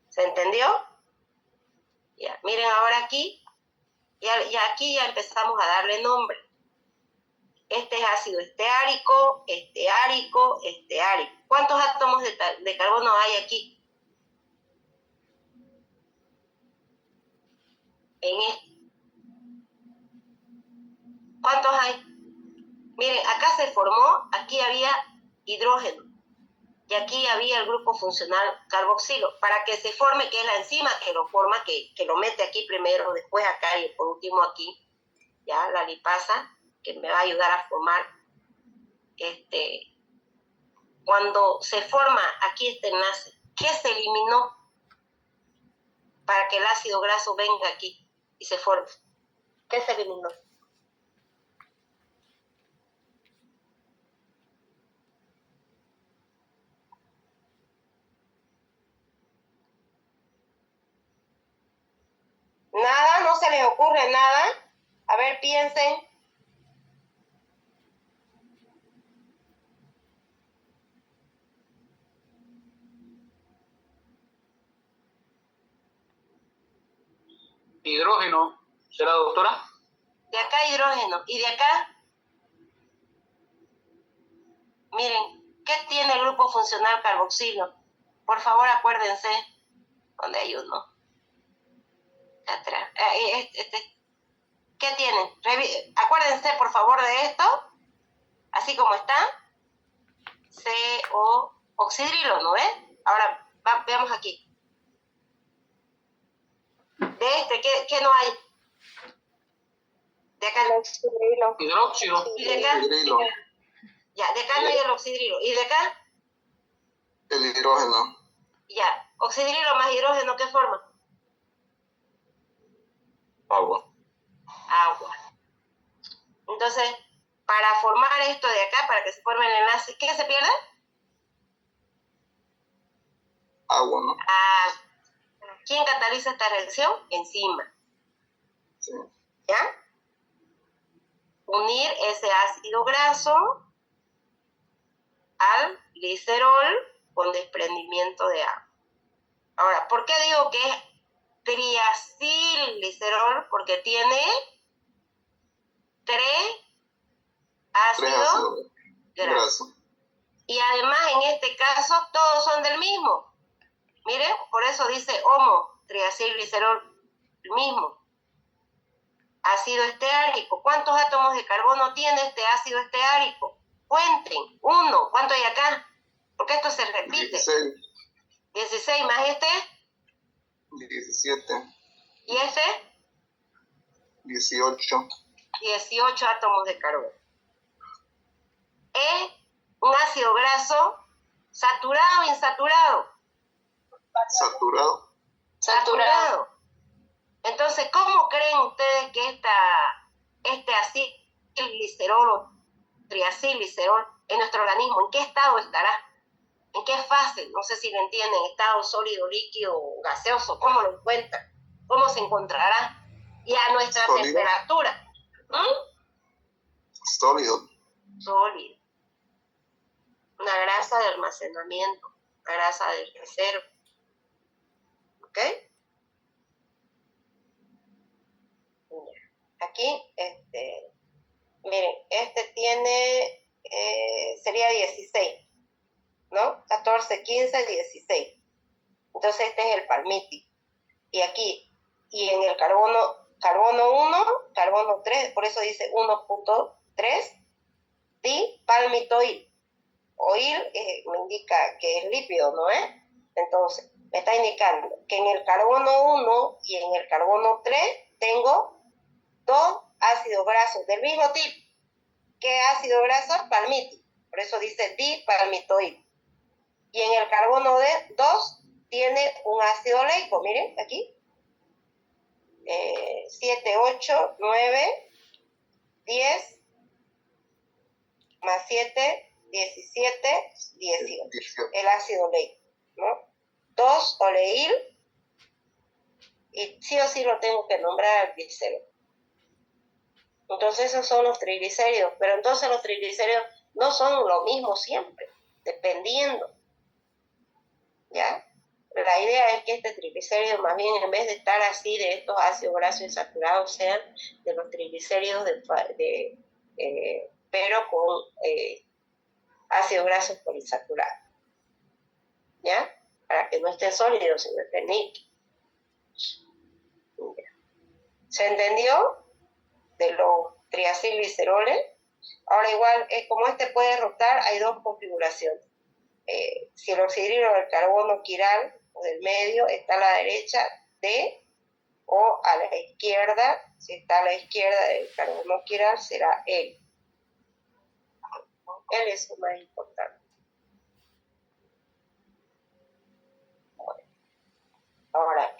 A: ¿Se entendió? Ya, miren ahora aquí, ya aquí ya empezamos a darle nombre. Este es ácido esteárico, esteárico, esteárico. ¿Cuántos átomos de carbono hay aquí? En este. ¿Cuántos hay? Miren, acá se formó, aquí había hidrógeno. Y aquí había el grupo funcional carboxilo. Para que se forme, que es la enzima que lo forma, que lo mete aquí primero, después acá y por último aquí, ya la lipasa, que me va a ayudar a formar. Cuando se forma aquí este enlace, ¿qué se eliminó para que el ácido graso venga aquí y se forme? ¿Qué se eliminó? Nada, no se les ocurre nada. A ver, piensen.
F: Hidrógeno, ¿será, doctora?
A: De acá hidrógeno. ¿Y de acá? Miren, ¿qué tiene el grupo funcional carboxilo? Por favor, acuérdense. ¿Dónde hay uno? Atrás. ¿Qué tiene? Acuérdense, por favor, de esto. Así como está. CO, oxidrilo, ¿no ves? Ahora, veamos aquí. De este, ¿qué no hay? De acá.
D: El oxidrilo.
F: Hidróxido.
A: ¿Y de acá?
G: Hidrilo.
A: Ya, de acá no hay el oxidrilo. ¿Y de acá?
G: El hidrógeno.
A: Ya. Oxidrilo más hidrógeno, ¿qué forma?
C: Agua.
A: Agua. Entonces, para formar esto de acá, para que se forme el enlace, ¿qué se pierde?
G: Agua, ¿no?
A: ¿Quién cataliza esta reacción? Enzima.
G: Sí.
A: ¿Ya? Unir ese ácido graso al glicerol con desprendimiento de agua. Ahora, ¿por qué digo que es triacilglicerol? Porque tiene 3 ácidos grasos. Y además, en este caso, todos son del mismo. Miren, por eso dice homo, triacilglicerol, el mismo. Ácido esteárico. ¿Cuántos átomos de carbono tiene este ácido esteárico? Cuenten. 1. ¿Cuánto hay acá? Porque esto se repite.
G: 16.
A: 16 más este.
G: 17.
A: ¿Y este?
G: 18.
A: 18 átomos de carbono. Es un ácido graso saturado o insaturado.
G: Saturado.
A: Saturado. Entonces, ¿cómo creen ustedes que este acilglicerol o triacilglicerol en nuestro organismo, en qué estado estará? ¿En qué fase? No sé si lo entienden, estado sólido, líquido, gaseoso, ¿cómo lo encuentran? ¿Cómo se encontrará? Y a nuestra temperatura.
G: Sólido.
A: Sólido. Una grasa de almacenamiento, una grasa de reserva. ¿Ok? Aquí, miren, este tiene, sería 16, ¿no? 14, 15, 16. Entonces este es el palmítico. Y aquí, y en el carbono 1, carbono 3, por eso dice 1.3, dipalmitoil. Oil me indica que es lípido, ¿no es? Entonces, me está indicando que en el carbono 1 y en el carbono 3 tengo 2 ácidos grasos del mismo tipo. ¿Qué ácido graso? Palmítico. Por eso dice dipalmitoil. Y en el carbono 2 tiene un ácido oleico. Miren, aquí. 7, 8, 9, 10, más 7, 17, 18. El ácido oleico, ¿no? 2-oleíl, y sí o sí lo tengo que nombrar al glicerol. Entonces esos son los triglicéridos, pero entonces los triglicéridos no son lo mismo siempre, dependiendo, ¿ya? La idea es que este triglicérido, más bien, en vez de estar así de estos ácidos grasos insaturados, sean de los triglicéridos pero con ácidos grasos poliinsaturados, ¿ya? Para que no estén sólidos, sino estén líquidos. ¿Se entendió? De los triacilgliceroles. Ahora igual, como este puede rotar, hay dos configuraciones. Si el oxidrilo del carbono quiral, o del medio, está a la derecha de, o a la izquierda, si está a la izquierda del carbono quiral, será él. Él es lo más importante. Bueno. Ahora,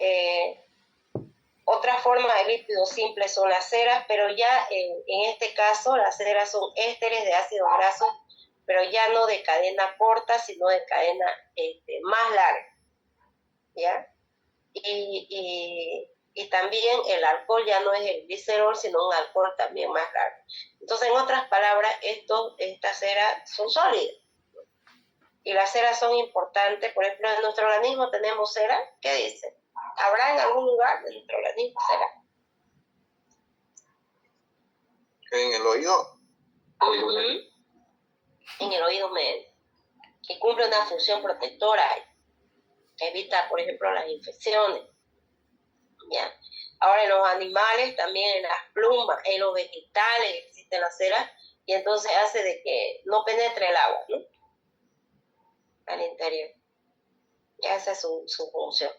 A: otra forma de lípidos simples son las ceras, pero ya en este caso las ceras son ésteres de ácidos grasos, pero ya no de cadena corta, sino de cadena más larga, ¿ya? Y también el alcohol ya no es el glicerol, sino un alcohol también más largo. Entonces, en otras palabras, estas ceras son sólidas. Y las ceras son importantes. Por ejemplo, en nuestro organismo tenemos cera. ¿Qué dice? ¿Habrá en algún lugar de nuestro organismo cera?
G: En el oído.
A: En el oído medio. Que cumple una función protectora. Que evita, por ejemplo, las infecciones. ¿Ya? Ahora, en los animales, también en las plumas, en los vegetales existen las ceras. Y entonces hace de que no penetre el agua, ¿no? Al interior. Y esa es su función.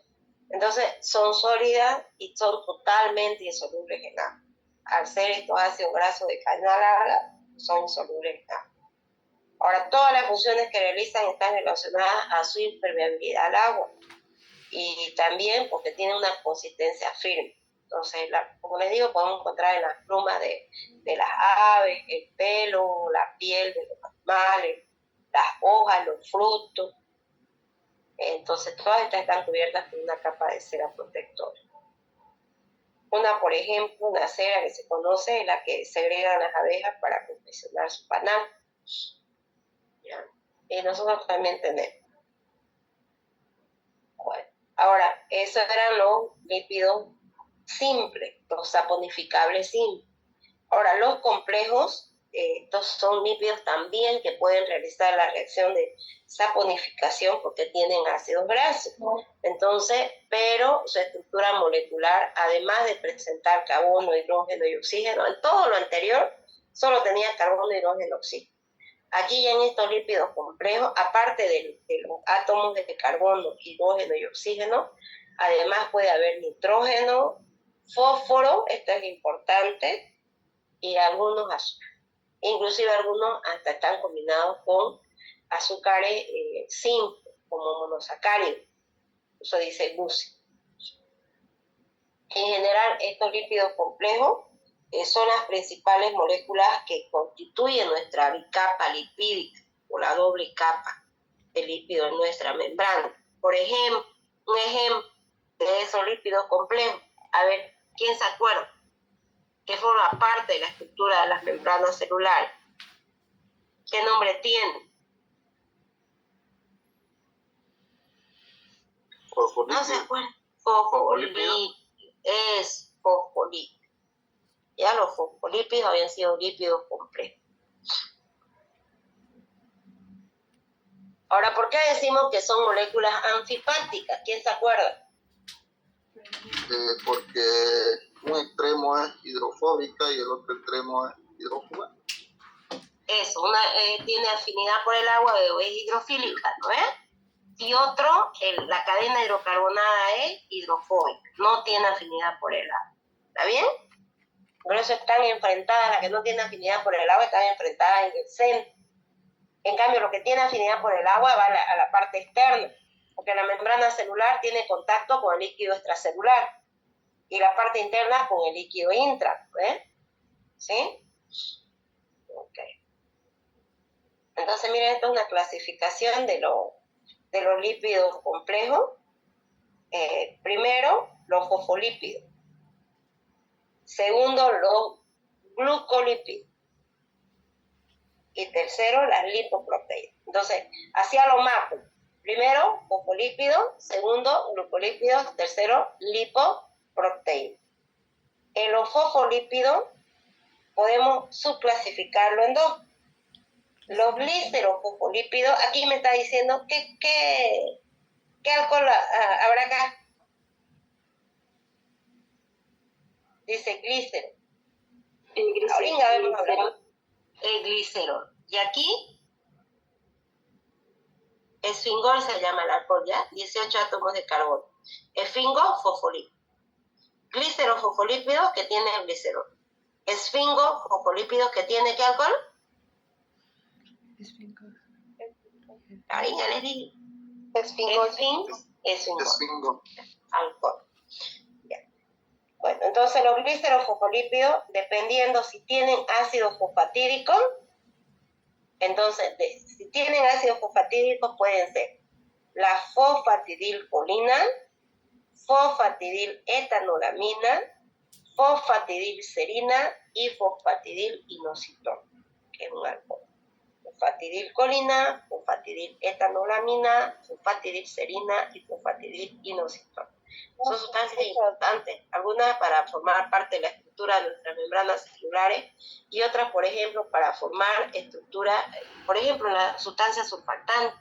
A: Entonces, son sólidas y son totalmente insolubles en agua. Al ser estos ácidos grasos de cadena larga, son insolubles en agua. Ahora, todas las funciones que realizan están relacionadas a su impermeabilidad al agua. Y también porque tienen una consistencia firme. Entonces, como les digo, podemos encontrar en las plumas de las aves, el pelo, la piel de los animales, las hojas, los frutos. Entonces, todas estas están cubiertas por una capa de cera protectora. Una, por ejemplo, una cera que se conoce es la que segregan las abejas para confeccionar su panal. ¿Ya? Y nosotros también tenemos. Bueno, ahora, esos eran los lípidos simples, los saponificables simples. Ahora, los complejos, estos son lípidos también que pueden realizar la reacción de saponificación porque tienen ácidos grasos. Entonces, pero su estructura molecular, además de presentar carbono, hidrógeno y oxígeno, en todo lo anterior solo tenía carbono, hidrógeno y oxígeno. Aquí en estos lípidos complejos, aparte de los átomos de carbono, hidrógeno y oxígeno, además puede haber nitrógeno, fósforo, esto es importante, y algunos azúcares. Inclusive algunos hasta están combinados con azúcares simples, como monosacáridos. Eso dice Busse. En general, estos lípidos complejos son las principales moléculas que constituyen nuestra bicapa lipídica, o la doble capa de lípido en nuestra membrana. Por ejemplo, un ejemplo de esos lípidos complejos. A ver, ¿quién se acuerda? Que forma parte de la estructura de las membranas celulares. ¿Qué nombre tiene?
G: Fosfolípido.
A: ¿No se acuerda? Fosfolípido. Es fosfolípido. Ya los fosfolípidos habían sido lípidos complejos. Ahora, ¿por qué decimos que son moléculas anfipáticas? ¿Quién se acuerda?
G: Porque un extremo es hidrofóbica y el otro extremo es hidrófoba.
A: Eso, una tiene afinidad por el agua o es hidrofílica, ¿no es? Y otro, la cadena hidrocarbonada es hidrofóbica, no tiene afinidad por el agua. ¿Está bien? Por eso están enfrentadas, las que no tienen afinidad por el agua están enfrentadas en el centro. En cambio, lo que tiene afinidad por el agua va a la parte externa, porque la membrana celular tiene contacto con el líquido extracelular y la parte interna con el líquido intra, ¿ves? ¿Sí? Ok. Entonces, miren, esto es una clasificación de los lípidos complejos. primero, los fosfolípidos. Segundo, los glucolípidos. Y tercero, las lipoproteínas. Entonces, hacia lo macro. Primero, fosfolípidos. Segundo, glucolípidos. Tercero, lipoproteínas. En los fosfolípidos podemos subclasificarlo en dos. Los glicerofosfolípidos, aquí me está diciendo ¿qué alcohol habrá acá? Dice glícero. Ahorita vemos a hablar. El glicerol. Y aquí, esfingol se llama el alcohol, ¿ya? 18 átomos de carbono. Esfingofosfolípido. Glicerofosfolípidos que tiene el glicerol. Esfingofosfolípidos que tiene ¿qué alcohol? Ahí ya les dije. Esfingol. Alcohol. Ya. Bueno, entonces los glicerofosfolípidos, dependiendo si tienen ácido fosfatídico, entonces si tienen ácido fosfatídico pueden ser la fosfatidilcolina, fosfatidiletanolamina, fosfatidilserina y fosfatidilinositol, que es un alcohol. Fosfatidilcolina, fosfatidiletanolamina, fosfatidilserina y fosfatidilinositol. Son sustancias importantes, algunas para formar parte de la estructura de nuestras membranas celulares y otras, por ejemplo, para formar estructura, por ejemplo, la sustancia surfactante,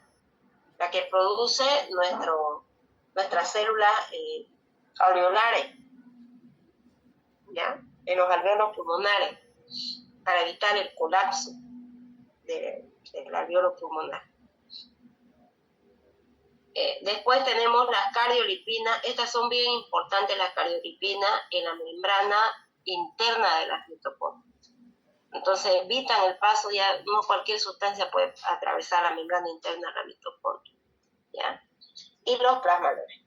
A: la que produce nuestras células alveolares, ¿ya? En los alveolos pulmonares, para evitar el colapso del alveolo pulmonar. Después tenemos las cardiolipinas. Estas son bien importantes, las cardiolipinas, en la membrana interna de las mitocondrias. Entonces evitan el paso, ya no cualquier sustancia puede atravesar la membrana interna de la mitocondria, ¿ya? Y los plasmalones.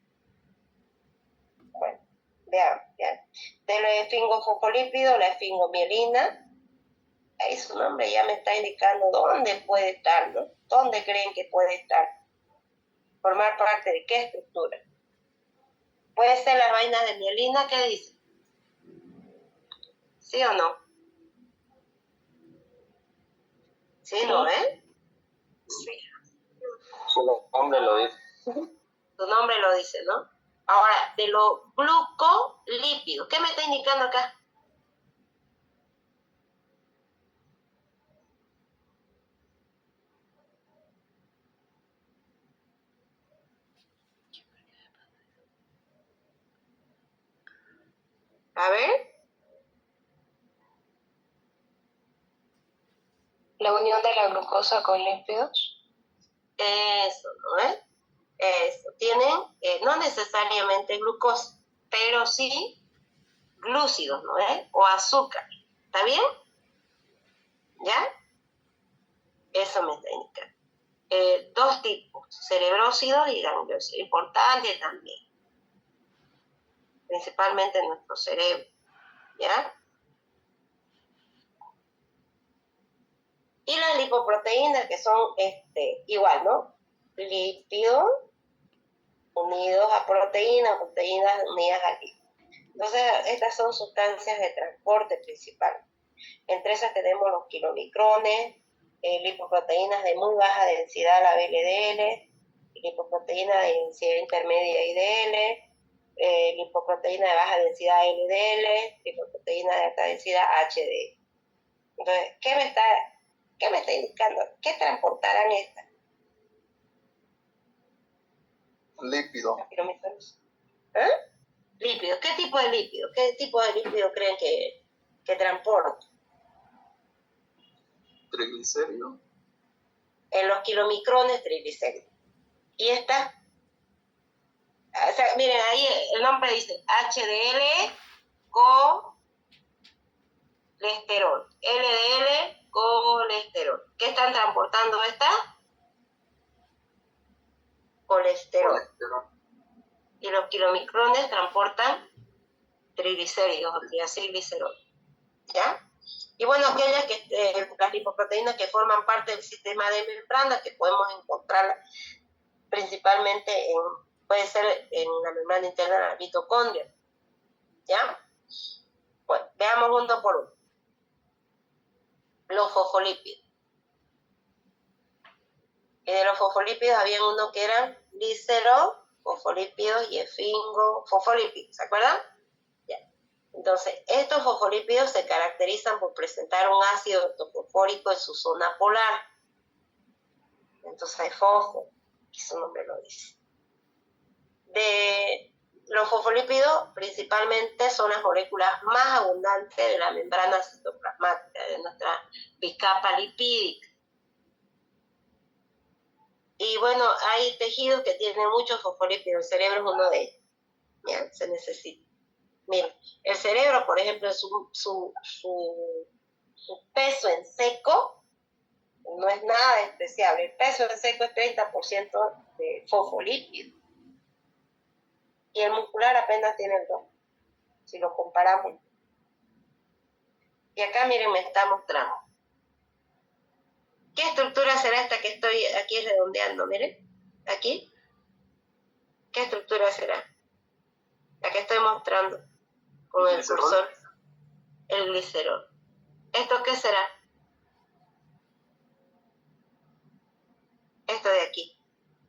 A: Bueno, veamos, ¿ya? De los esfingofosfolípidos, la esfingomielina, ahí su nombre ya me está indicando dónde puede estar, ¿no? ¿Dónde creen que puede estar? ¿Formar parte de qué estructura? ¿Puede ser las vainas de mielina? ¿Qué dice? ¿Sí o no? ¿Sí, no, Sí.
E: Su nombre lo dice.
A: Tu nombre lo dice, ¿no? Ahora, de los glucolípidos, ¿qué me está indicando acá? A ver.
D: La unión de la glucosa con lípidos.
A: Eso, ¿no es? Eso. Tienen no necesariamente glucosa, pero sí glúcidos, ¿no es? O azúcar. ¿Está bien? ¿Ya? Eso me está indicando. Dos tipos, cerebrócidos y gangliósidos. Importante también. Principalmente en nuestro cerebro. ¿Ya? Y las lipoproteínas, que son igual, ¿no? Lípidos unidos a proteínas, proteínas unidas a lípidos. Entonces, estas son sustancias de transporte principal. Entre esas tenemos los kilomicrones, lipoproteínas de muy baja densidad, la VLDL, lipoproteínas de densidad intermedia IDL, lipoproteína de baja densidad LDL, lipoproteína de alta densidad HDL. Entonces, ¿qué me está indicando? ¿Qué transportarán estas?
G: Lípido.
A: ¿Ah? Lípidos. ¿Qué tipo de lípido? ¿Qué tipo de lípido creen que transporta?
G: Triglicéridos.
A: En los kilomicrones, triglicéridos. Y esta, o sea, miren, ahí el nombre dice HDL, colesterol. LDL, colesterol. ¿Qué están transportando estas? Colesterol. Y los kilomicrones transportan triglicéridos, o triacilglicerol. ¿Ya? Y bueno, aquellas las lipoproteínas que forman parte del sistema de membrana, que podemos encontrar principalmente puede ser en la membrana interna de la mitocondria. ¿Ya? Bueno, veamos uno por uno. Los fosfolípidos. Y de los fosfolípidos había uno que eran glicero, fosfolípidos y esfingo, fosfolípidos, ¿se acuerdan? Ya. Entonces, estos fosfolípidos se caracterizan por presentar un ácido ortofosfórico en su zona polar. Entonces, fosfo, y su nombre lo dice. De los fosfolípidos, principalmente, son las moléculas más abundantes de la membrana citoplasmática, de nuestra bicapa lipídica. Y bueno, hay tejidos que tienen muchos fosfolípidos, el cerebro es uno de ellos. ¿Ya? Se necesita. Miren, el cerebro, por ejemplo, su peso en seco no es nada despreciable. El peso en seco es 30% de fosfolípido. Y el muscular apenas tiene el 2, si lo comparamos. Y acá, miren, me está mostrando. ¿Qué estructura será esta que estoy aquí redondeando? Miren, aquí. ¿Qué estructura será? La que estoy mostrando con el cursor. El glicerol. ¿Esto qué será? Esto de aquí.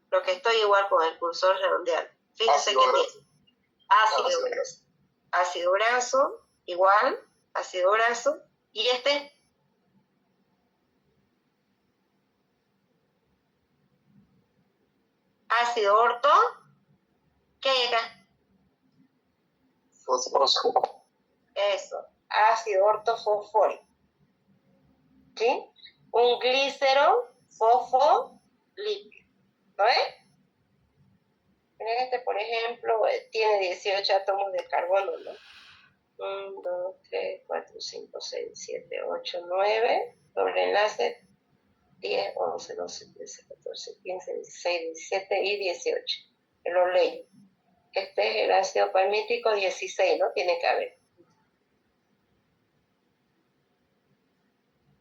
A: Lo que estoy igual con el cursor redondeado. Fíjense que tiene ácido graso. Ácido graso, igual, ácido graso. Y este, ácido orto, ¿qué hay acá?
G: Fosfórico.
A: Eso, ácido ortofosfórico. ¿Sí? Un glícero fosfolípido. ¿Lo ves? Miren, este, por ejemplo, tiene 18 átomos de carbono, ¿no? 1, 2, 3, 4, 5, 6, 7, 8, 9. Doble enlace. 10, 11, 12, 13, 14, 15, 16, 17 y 18. Lo leí. Este es el ácido palmítico 16, ¿no? Tiene que haber.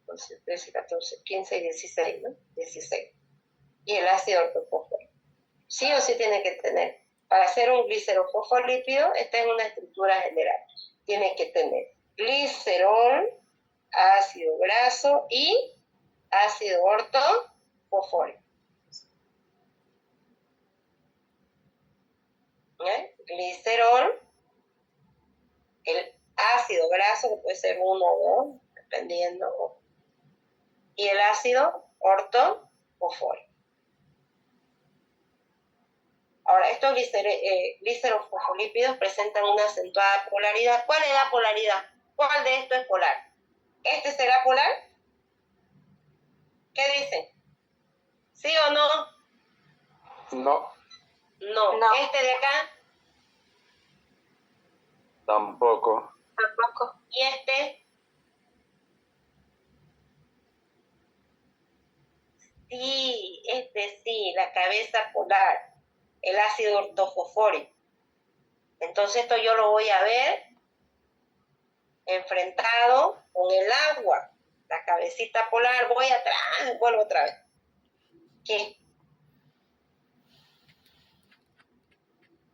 A: 12, 13, 14, 15 y 16, ¿no? 16. Y el ácido ortofosfórico. Sí o sí tiene que tener. Para hacer un glicerofosfolípido, esta es una estructura general. Tiene que tener glicerol, ácido graso y ácido ortofosfórico. ¿Eh? Glicerol, el ácido graso, que puede ser 1 o 2, dependiendo, y el ácido ortofosfórico. Ahora, estos glicerofosfolípidos presentan una acentuada polaridad. ¿Cuál es la polaridad? ¿Cuál de estos es polar? ¿Este será polar? ¿Qué dicen? ¿Sí o no?
C: No,
A: No. ¿Este de acá?
C: tampoco.
A: Tampoco. ¿Y este? Sí, este sí, la cabeza polar, el ácido ortofosfórico. Entonces esto yo lo voy a ver enfrentado con el agua, la cabecita polar, voy atrás, vuelvo otra vez. ¿Qué?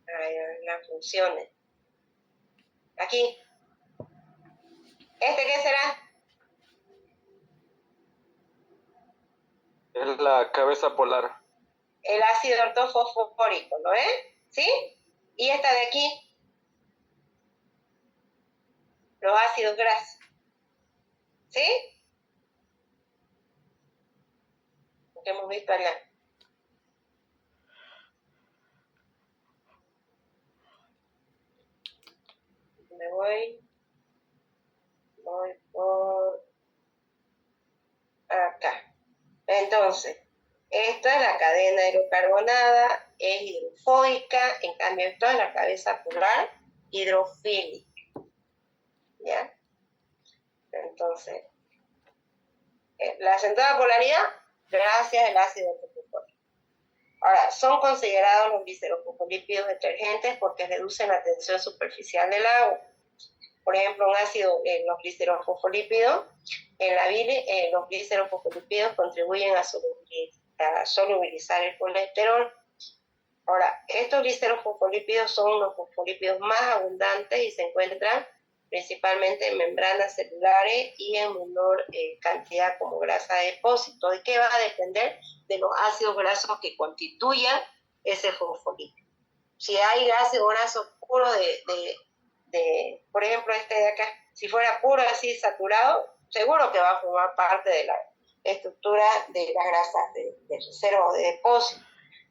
A: Ay, las funciones. Aquí. ¿Este qué será?
C: Es la cabeza polar.
A: El ácido ortofosfórico, ¿no es? ¿Sí? Y esta de aquí, los ácidos grasos. ¿Sí? Lo que hemos visto allá. Me voy por acá. Entonces, esto es la cadena hidrocarbonada, es hidrofóbica, en cambio esto es la cabeza polar hidrofílica. ¿Ya? Entonces, la acentuada polaridad, gracias al ácido ortofosfórico. Ahora, son considerados los glicerofosfolípidos detergentes porque reducen la tensión superficial del agua. Por ejemplo, los glicerofosfolípidos en la bile, los glicerofosfolípidos contribuyen a solubilizar el colesterol. Ahora, estos glicerofosfolípidos son los fosfolípidos más abundantes y se encuentran principalmente en membranas celulares y en menor cantidad como grasa de depósito. ¿De qué va a depender? De los ácidos grasos que constituyan ese fosfolípido. Si hay ácido graso puro por ejemplo, este de acá, si fuera puro así saturado, seguro que va a formar parte de la estructura de las grasas de reserva o de depósito.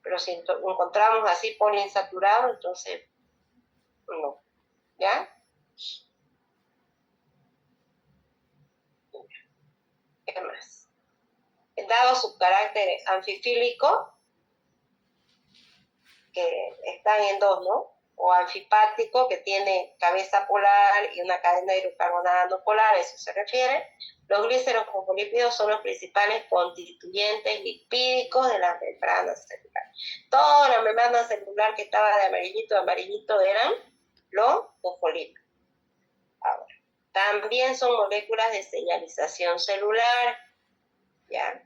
A: Pero si encontramos así poliinsaturado, entonces no. ¿Ya? ¿Qué más? Dado su carácter anfifílico, que están en dos, ¿no? O anfipático, que tiene cabeza polar y una cadena hidrocarbonada no polar, a eso se refiere. Los glicerofosfolípidos son los principales constituyentes lipídicos de las membranas celulares. Toda la membrana celular que estaba de amarillito a amarillito eran los fosfolípidos. Ahora, también son moléculas de señalización celular, ¿ya?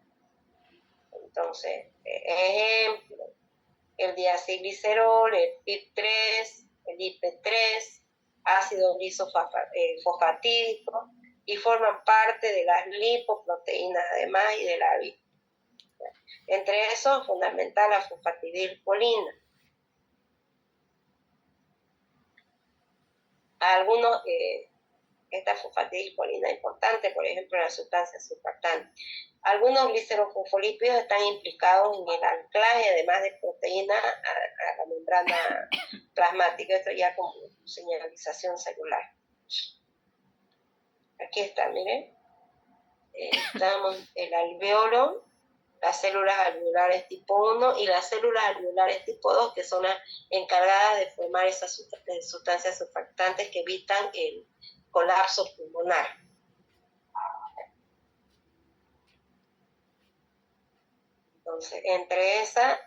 A: Entonces, ejemplo, el diacilglicerol, el PIP3, el IP3, ácido lisofosfatídico, y forman parte de las lipoproteínas además y de la vida. Entre esos, fundamental la fosfatidilcolina. Algunos, esta fosfatidilcolina es importante, por ejemplo, la sustancia surfactante. Algunos glicerofosfolípidos están implicados en el anclaje, además de proteína, a la membrana plasmática. Esto ya como señalización celular. Aquí está, miren. Estamos el alveolo, las células alveolares tipo 1 y las células alveolares tipo 2, que son las encargadas de formar esas sustancias surfactantes que evitan el colapso pulmonar. Entonces, entre esas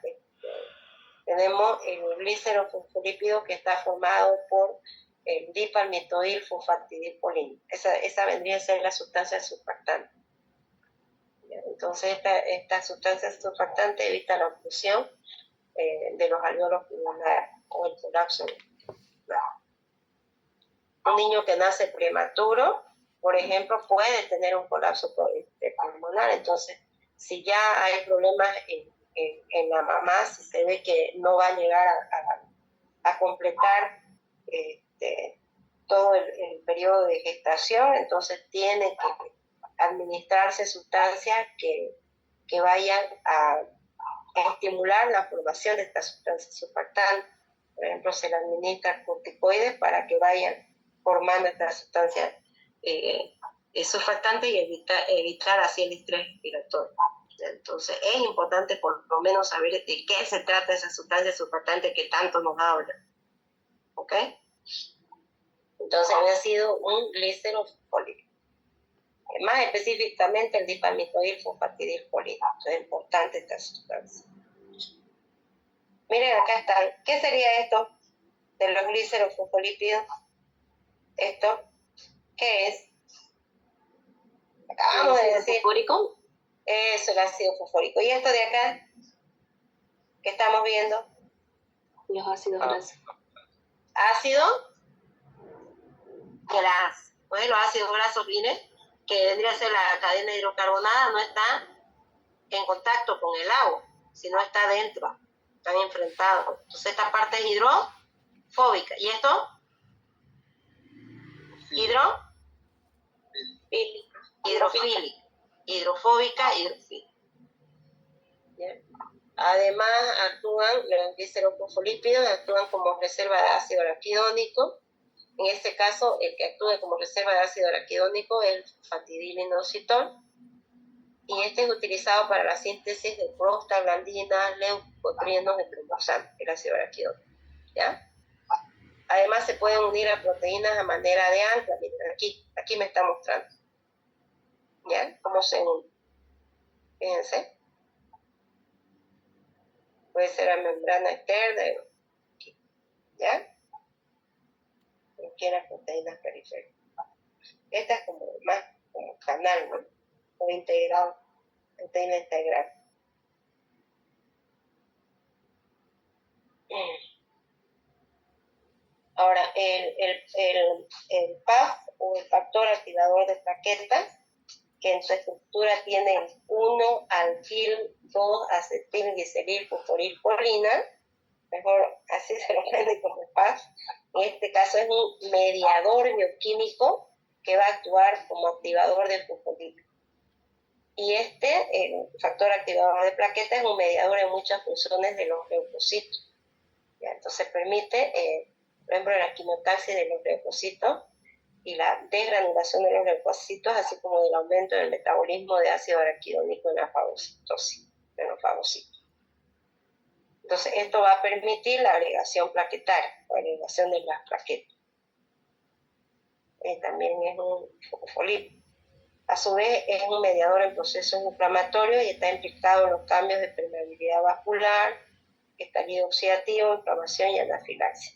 A: tenemos el glicerofosfolípido que está formado por el dipalmitoilfosfatidilcolina. Esa vendría a ser la sustancia surfactante. Entonces, esta sustancia surfactante evita la oclusión de los alveolos pulmonares o el colapso. Un niño que nace prematuro, por ejemplo, puede tener un colapso pulmonar. Entonces, si ya hay problemas en la mamá, si se ve que no va a llegar a completar todo el periodo de gestación, entonces tiene que administrarse sustancias que vayan a estimular la formación de estas sustancias surfactantes. Por ejemplo, se le administran corticoides para que vayan formando estas sustancias surfactantes y evitar así el estrés respiratorio. Entonces, es importante por lo menos saber de qué se trata esa sustancia surfactante que tanto nos habla. ¿Ok? Entonces, había sido un glicerofosfolípido. Más específicamente el dipalmitoilfosfatidilcolina. Es importante esta sustancia. Miren, acá están. ¿Qué sería esto de los glicerofosfolípidos? ¿Esto qué es? Acabamos de decir. ¿Fosfórico? Eso, el ácido fosfórico. ¿Y esto de acá? ¿Qué estamos viendo?
H: Los ácidos grasos.
A: Ácido graso. Pues los ácidos grasos, miren, que vendría a ser la cadena hidrocarbonada, no está en contacto con el agua, sino está dentro, están enfrentados. Entonces esta parte es hidrofóbica. ¿Y esto? Hidrofílica. Hidrofóbica, hidrofílica. ¿Bien? Además, los glicerofosfolípidos actúan como reserva de ácido araquidónico. En este caso, el que actúa como reserva de ácido araquidónico es el fatidilinositol. Y este es utilizado para la síntesis de prostaglandinas, leucotrienos de tromboxano, el ácido araquidónico. ¿Ya? Además, se pueden unir a proteínas a manera de ancla. Miren, aquí me está mostrando. ¿Ya? ¿Cómo se unen? Fíjense. Puede ser a membrana externa. ¿Ya? Cualquiera proteínas periféricas. Esta es como más como canal, ¿no? O integrado, proteína integral. el PAF o el factor activador de plaquetas, que en su estructura tiene 1-alquil-2-acetilgliceril-fosforilcolina, mejor así se lo prende como PAF. En este caso es un mediador bioquímico que va a actuar como activador del fosfolípido. Y el factor activador de plaquetas es un mediador en muchas funciones de los leucocitos. ¿Ya? Entonces permite, por ejemplo, la quimotaxis de los leucocitos y la desgranulación de los leucocitos, así como del aumento del metabolismo de ácido araquidónico en la fagocitosis, de los fagocitos. Entonces, esto va a permitir la agregación plaquetaria, la agregación de las plaquetas. También es un fosfolípido. A su vez, es un mediador en procesos inflamatorios y está implicado en los cambios de permeabilidad vascular, estallido oxidativo, inflamación y anafilaxia.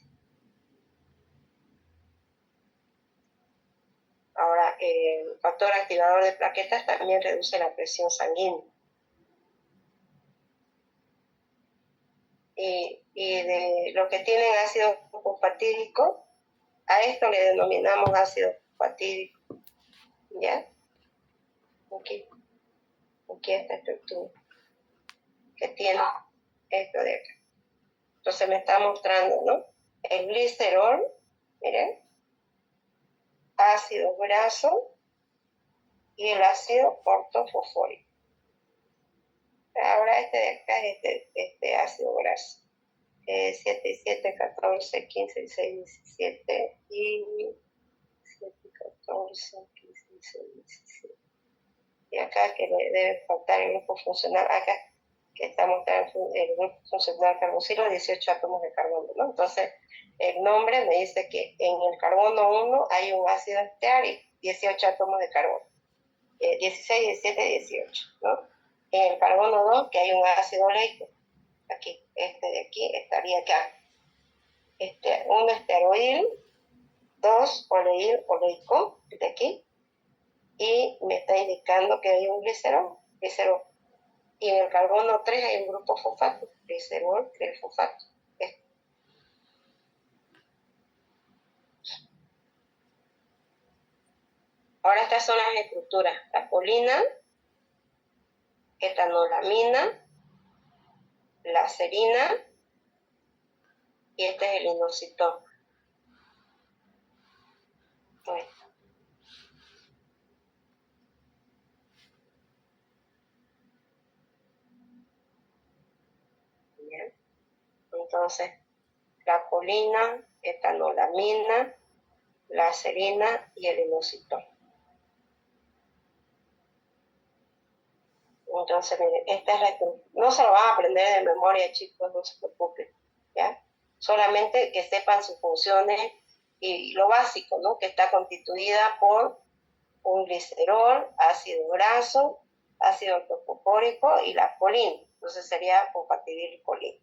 A: Ahora, el factor activador de plaquetas también reduce la presión sanguínea. Y de lo que tienen ácido fosfatídico, a esto le denominamos ácido fosfatídico. ¿Ya? Aquí esta estructura que tiene esto de acá. Entonces me está mostrando, ¿no? El glicerol, miren, ácido graso y el ácido ortofosfórico. Ahora este de acá es este ácido graso. 7 y 7, 14, 15, 16, 17 y 7, 14, 15, 16, 17. Y acá que le debe faltar el grupo funcional, acá que está mostrando el grupo funcional carboxilo, 18 átomos de carbono, ¿no? Entonces, el nombre me dice que en el carbono 1 hay un ácido esteárico, 18 átomos de carbono. 16, 17, 18, ¿no? En el carbono 2 que hay un ácido oleico. Aquí, este de aquí estaría acá. 1 esteroil, 2 oleil oleico, de aquí. Y me está indicando que hay un glicerol. Y en el carbono 3 hay un grupo fosfato, glicerol, fosfato. Ahora estas son las estructuras: la colina, etanolamina, la serina y este es el inositol. Bien. Entonces, la colina, etanolamina, la serina y el inositol. Entonces, miren, esta es la estructura. No se lo van a aprender de memoria, chicos, no se preocupen, ¿ya? Solamente que sepan sus funciones y lo básico, ¿no? Que está constituida por un glicerol, ácido graso, ácido ortofosfórico y la colina. Entonces sería fosfatidilcolina.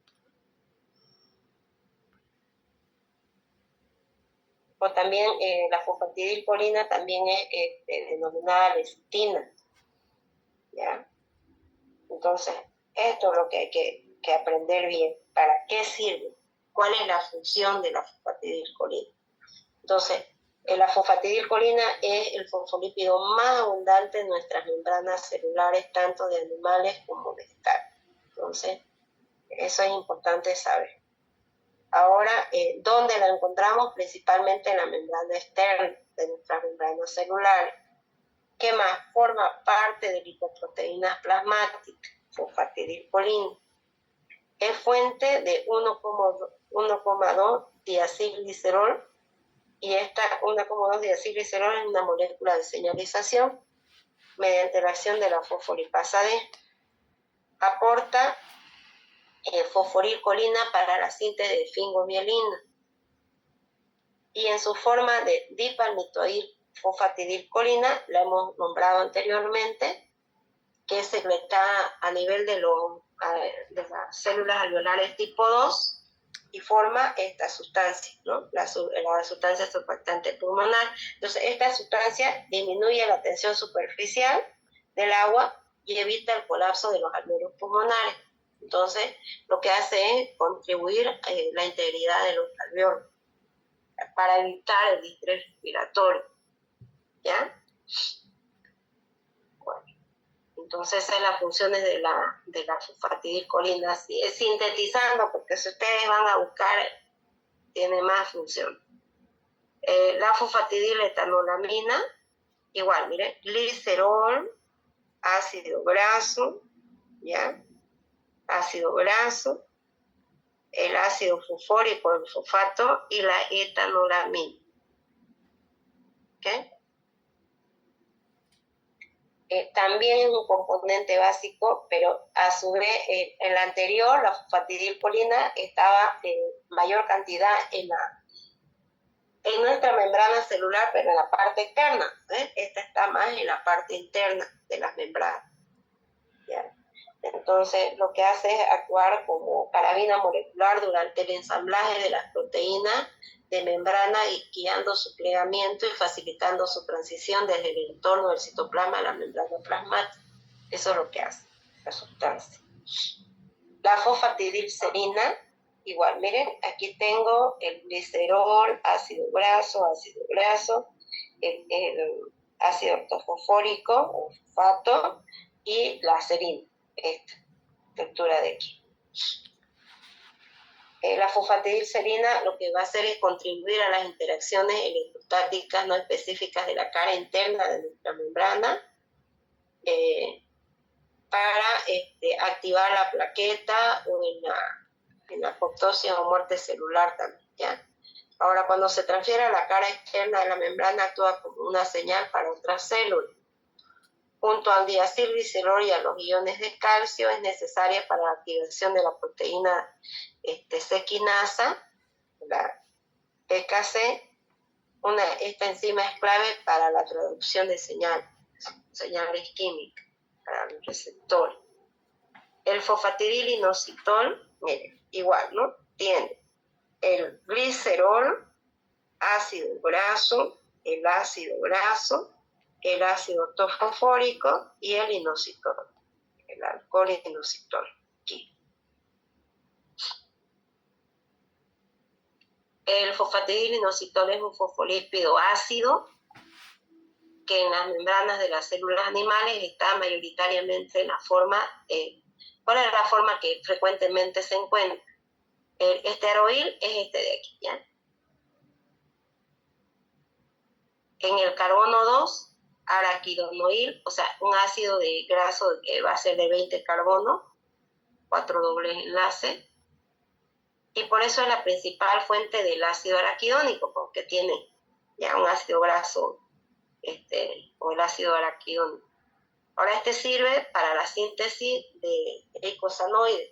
A: O también la fosfatidilcolina también es denominada lecitina, ¿ya? Entonces, esto es lo que hay que aprender bien. ¿Para qué sirve? ¿Cuál es la función de la fosfatidilcolina? Entonces, la fosfatidilcolina es el fosfolípido más abundante en nuestras membranas celulares, tanto de animales como vegetales. Entonces, eso es importante saber. Ahora, ¿dónde la encontramos? Principalmente en la membrana externa de nuestras membranas celulares. ¿Qué más? Forma parte de lipoproteínas plasmáticas, fosfatidilcolina. Es fuente de 1,2 diacilglicerol y esta 1,2 diacilglicerol es una molécula de señalización mediante la acción de la fosfolipasa D. Aporta fosforilcolina para la síntesis de fingomielina y en su forma de dipalmitoil fosfatidilcolina, la hemos nombrado anteriormente, que es secretada a nivel de las células alveolares tipo 2 y forma esta sustancia, ¿no? La sustancia surfactante pulmonar. Entonces, esta sustancia disminuye la tensión superficial del agua y evita el colapso de los alveolos pulmonares. Entonces, lo que hace es contribuir a la integridad de los alveolos. para evitar el distrés respiratorio, ¿ya? Bueno, entonces esas son las funciones de la fosfatidilcolina, sintetizando, porque si ustedes van a buscar, tiene más función. La fosfatidiletoanolamina, igual, miren, glicerol, ácido graso, ¿ya? Ácido graso, el ácido fosfórico, el fosfato, y la etanolamina. ¿Ok? También es un componente básico, pero a su vez, en la anterior, la fosfatidilcolina estaba en mayor cantidad en nuestra membrana celular, pero en la parte externa. Esta está más en la parte interna de las membranas, ¿ya? Entonces, lo que hace es actuar como carabina molecular durante el ensamblaje de las proteínas de membrana y guiando su plegamiento y facilitando su transición desde el entorno del citoplasma a la membrana plasmática. Eso es lo que hace la sustancia. La fosfatidilserina, igual, miren, aquí tengo el glicerol, ácido graso, el ácido ortofosfórico, o fosfato, y la serina, esta estructura de aquí. La fosfatidilserina lo que va a hacer es contribuir a las interacciones electrostáticas no específicas de la cara interna de nuestra membrana para activar la plaqueta o en la apoptosis o muerte celular también, ¿ya? Ahora, cuando se transfiere a la cara externa de la membrana, actúa como una señal para otras células. Junto al diacilglicerol y a los iones de calcio, es necesaria para la activación de la proteína C-quinasa, la PKC. Esta enzima es clave para la traducción de señales químicas para los receptores. El fosfatidilinositol, miren, igual, ¿no? Tiene el glicerol, ácido graso, el ácido ortofosfórico y el inositol, el alcohol inositol. Aquí. El fosfatidilinositol es un fosfolípido ácido que en las membranas de las células animales está mayoritariamente en la forma, ¿cuál es la forma que frecuentemente se encuentra? El esteroil es este de aquí, ¿ya? En el carbono 2, araquidonoil, o sea, un ácido de graso que va a ser de 20 carbonos, 4 dobles enlaces, y por eso es la principal fuente del ácido araquidónico, porque tiene ya un ácido graso, o el ácido araquidónico. Ahora este sirve para la síntesis de eicosanoides.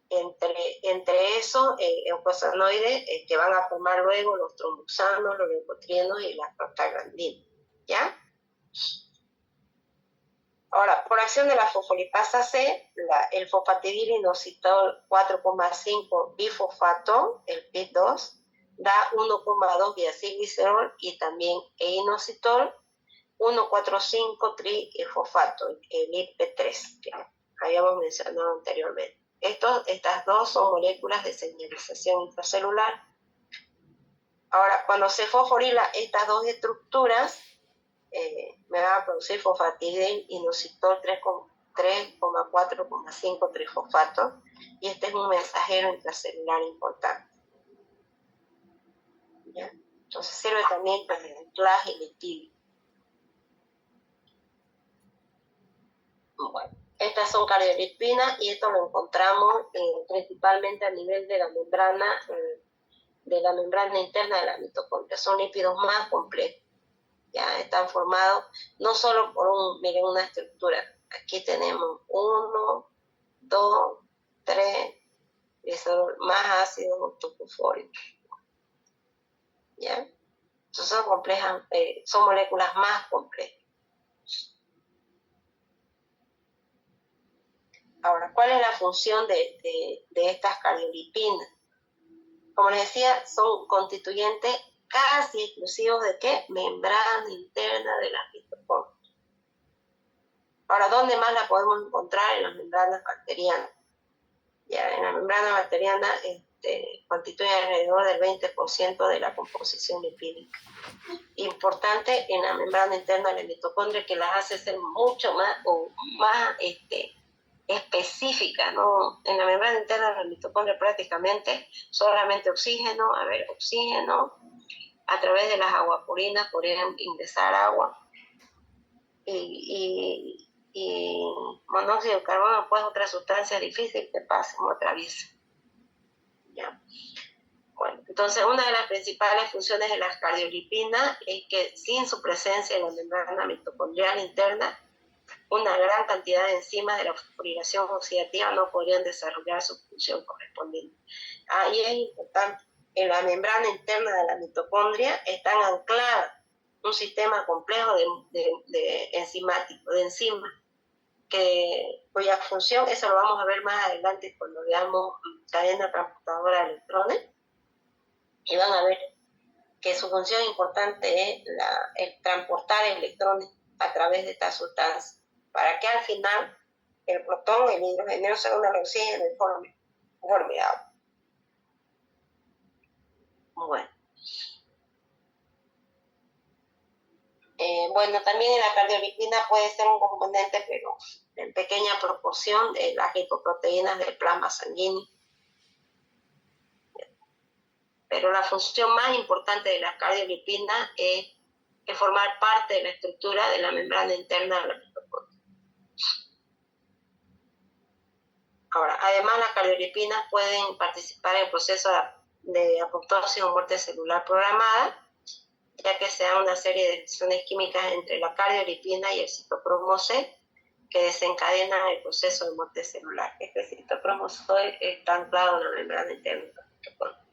A: Entre esos eicosanoides que van a formar luego los tromboxanos, los leucotrienos y las prostaglandinas, ¿ya? Ahora, por acción de la fosfolipasa C, el fosfatidilinositol 4,5 bifosfato, el PIT2, da 1,2 diacilglicerol y también inositol, 1,45 trifosfato, el IP3, que habíamos mencionado anteriormente. Estas dos son moléculas de señalización intracelular. Ahora, cuando se fosforila estas dos estructuras, me va a producir fosfatidil inositol 3,4,5 trifosfato, y este es un mensajero intracelular importante, ¿ya? Entonces sirve también para el anclaje electivo. Bueno, estas son cardiolipinas y esto lo encontramos principalmente a nivel de la membrana interna de la mitocondria. Son lípidos más complejos. Ya están formados no solo por una estructura. Aquí tenemos 1, 2, 3, más ácidos ortofosfóricos. ¿Ya? Entonces son complejas, son moléculas más complejas. Ahora, ¿cuál es la función de estas cardiolipinas? Como les decía, son constituyentes casi exclusivos de ¿qué? Membrana interna de las mitocondrias. Ahora, ¿dónde más la podemos encontrar? En las membranas bacterianas. Ya, en la membrana bacteriana constituyen alrededor del 20% de la composición lipídica. Importante en la membrana interna de la mitocondria, que las hace ser mucho más específicas, ¿no? En la membrana interna de la mitocondria prácticamente solamente oxígeno, a través de las aguaporinas podrían ingresar agua y monóxido de carbono, pues otra sustancia difícil que pasen o atraviesen. ¿Ya? Bueno, entonces una de las principales funciones de las cardiolipinas es que sin su presencia en la membrana mitocondrial interna, una gran cantidad de enzimas de la fosforilación oxidativa no podrían desarrollar su función correspondiente. Ahí es importante, en la membrana interna de la mitocondria están ancladas un sistema complejo de enzimas, cuya función, eso lo vamos a ver más adelante cuando veamos cadena transportadora de electrones, y van a ver que su función importante es el transportar electrones a través de esta sustancia, para que al final el protón, el hidrógeno se una al oxígeno y forme agua. Bueno. Bueno, también en la cardiolipina puede ser un componente, pero en pequeña proporción, de las lipoproteínas del plasma sanguíneo. Pero la función más importante de las cardiolipinas es formar parte de la estructura de la membrana interna de la mitocondria. Ahora, además las cardiolipinas pueden participar en el proceso de apoptosis o muerte celular programada, ya que se da una serie de reacciones químicas entre la cardiolipina y el citocromo C que desencadenan el proceso de muerte celular. Este citocromo C está anclado en la membrana interna de la mitocondria.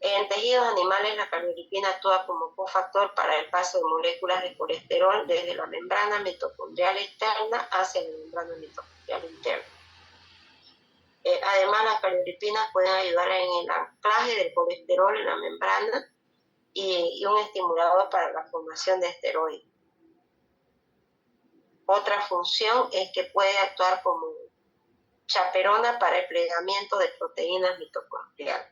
A: En tejidos animales, la cardiolipina actúa como cofactor para el paso de moléculas de colesterol desde la membrana mitocondrial externa hacia la membrana mitocondrial interna. Además, las cardiolipinas pueden ayudar en el anclaje del colesterol en la membrana y un estimulador para la formación de esteroides. Otra función es que puede actuar como chaperona para el plegamiento de proteínas mitocondriales.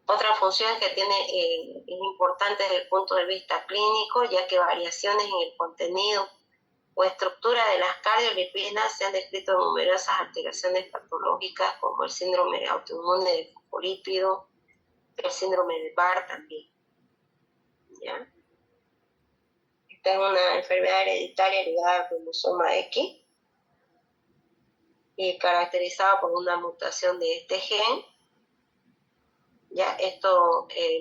A: Otra función que tiene es importante desde el punto de vista clínico, ya que variaciones en el contenido o estructura de las cardiolipinas se han descrito numerosas alteraciones patológicas, como el síndrome autoinmune de fosfolípido, el síndrome de Barr también. ¿Ya? Esta es una enfermedad hereditaria ligada al cromosoma X y caracterizada por una mutación de este gen. Ya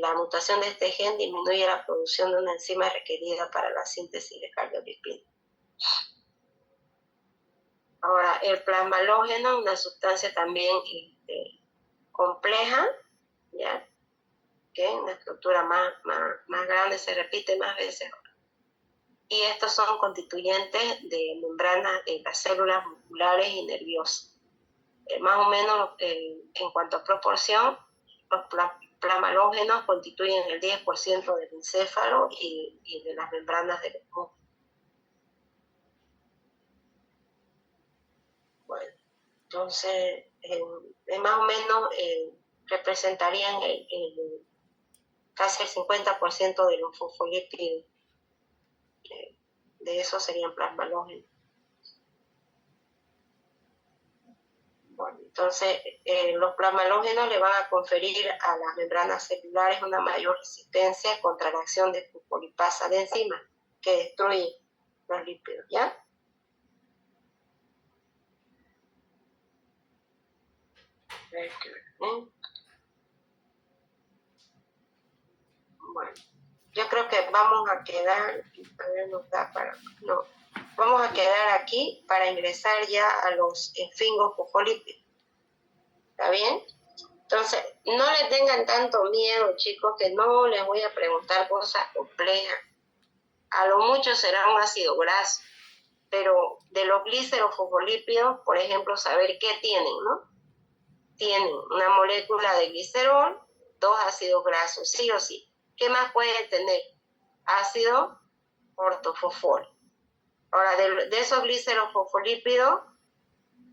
A: la mutación de este gen disminuye la producción de una enzima requerida para la síntesis de cardiolipina. Ahora, el plasmalógeno, una sustancia también compleja, ¿ya? Que en una estructura más grande se repite más veces. Y estos son constituyentes de membranas de las células musculares y nerviosas. Más o menos, en cuanto a proporción, los plasmalógenos constituyen el 10% del encéfalo y de las membranas del músculo. Bueno, entonces, más o menos representarían casi el 50% de los fosfolípidos. De eso serían plasmalógenos. Bueno, entonces, los plasmalógenos le van a conferir a las membranas celulares una mayor resistencia contra la acción de fosfolipasa de enzimas que destruye los lípidos, ¿ya? Bueno, yo creo que vamos a quedar aquí para ingresar ya a los esfingofosfolípidos. ¿Está bien? Entonces, no le tengan tanto miedo, chicos, que no les voy a preguntar cosas complejas. A lo mucho será un ácido graso, pero de los glicerofosfolípidos, por ejemplo, saber qué tienen, ¿no? Tienen una molécula de glicerol, 2 ácidos grasos, sí o sí. ¿Qué más puede tener? Ácido ortofosfórico. Ahora, de esos glicerofosfolípidos,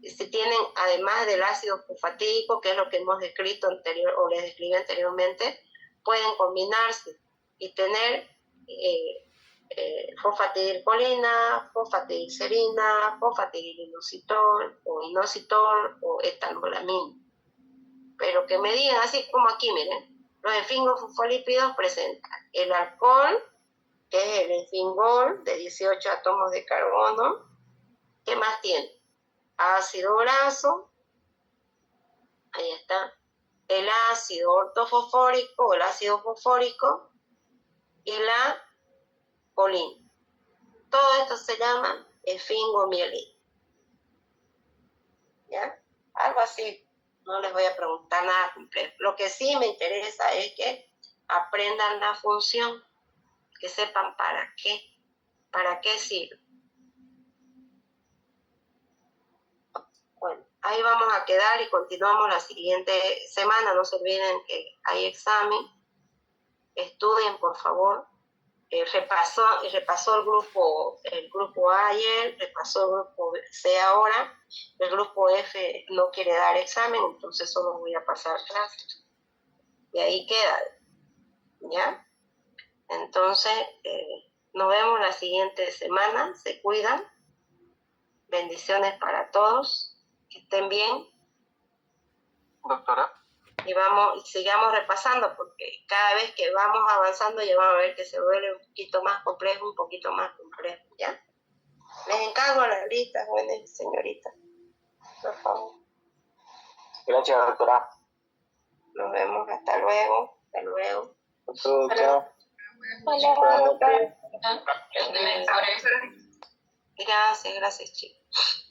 A: si tienen, además del ácido fosfatídico, que es lo que hemos descrito anterior, o les describí anteriormente, pueden combinarse y tener fosfatidilcolina, fosfatidilcerina, fosfatidilinositol o inositol o etanolamina. Pero que me digan así como aquí, miren, los esfingofosfolípidos presentan el alcohol, que es el esfingol de 18 átomos de carbono. ¿Qué más tiene? Ácido graso, ahí está, el ácido ortofosfórico o el ácido fosfórico y la colina. Todo esto se llama esfingomielina. ¿Ya? Algo así, no les voy a preguntar nada complejo. Lo que sí me interesa es que aprendan la función, que sepan para qué sirve. Bueno, ahí vamos a quedar y continuamos la siguiente semana. No se olviden que hay examen. Estudien, por favor. Repasó el grupo A ayer, repasó el grupo C ahora. El grupo F no quiere dar examen, entonces solo voy a pasar clases. Y ahí queda, ¿ya? Entonces, nos vemos la siguiente semana. Se cuidan. Bendiciones para todos. Que estén bien.
F: Doctora.
A: Y sigamos repasando, porque cada vez que vamos avanzando ya van a ver que se vuelve un poquito más complejo, ¿ya? Les encargo la lista, jóvenes, señoritas, por favor.
E: Gracias, doctora.
A: Nos vemos, hasta luego.
E: Chao.
D: Hola, doctora.
A: Gracias, chicos.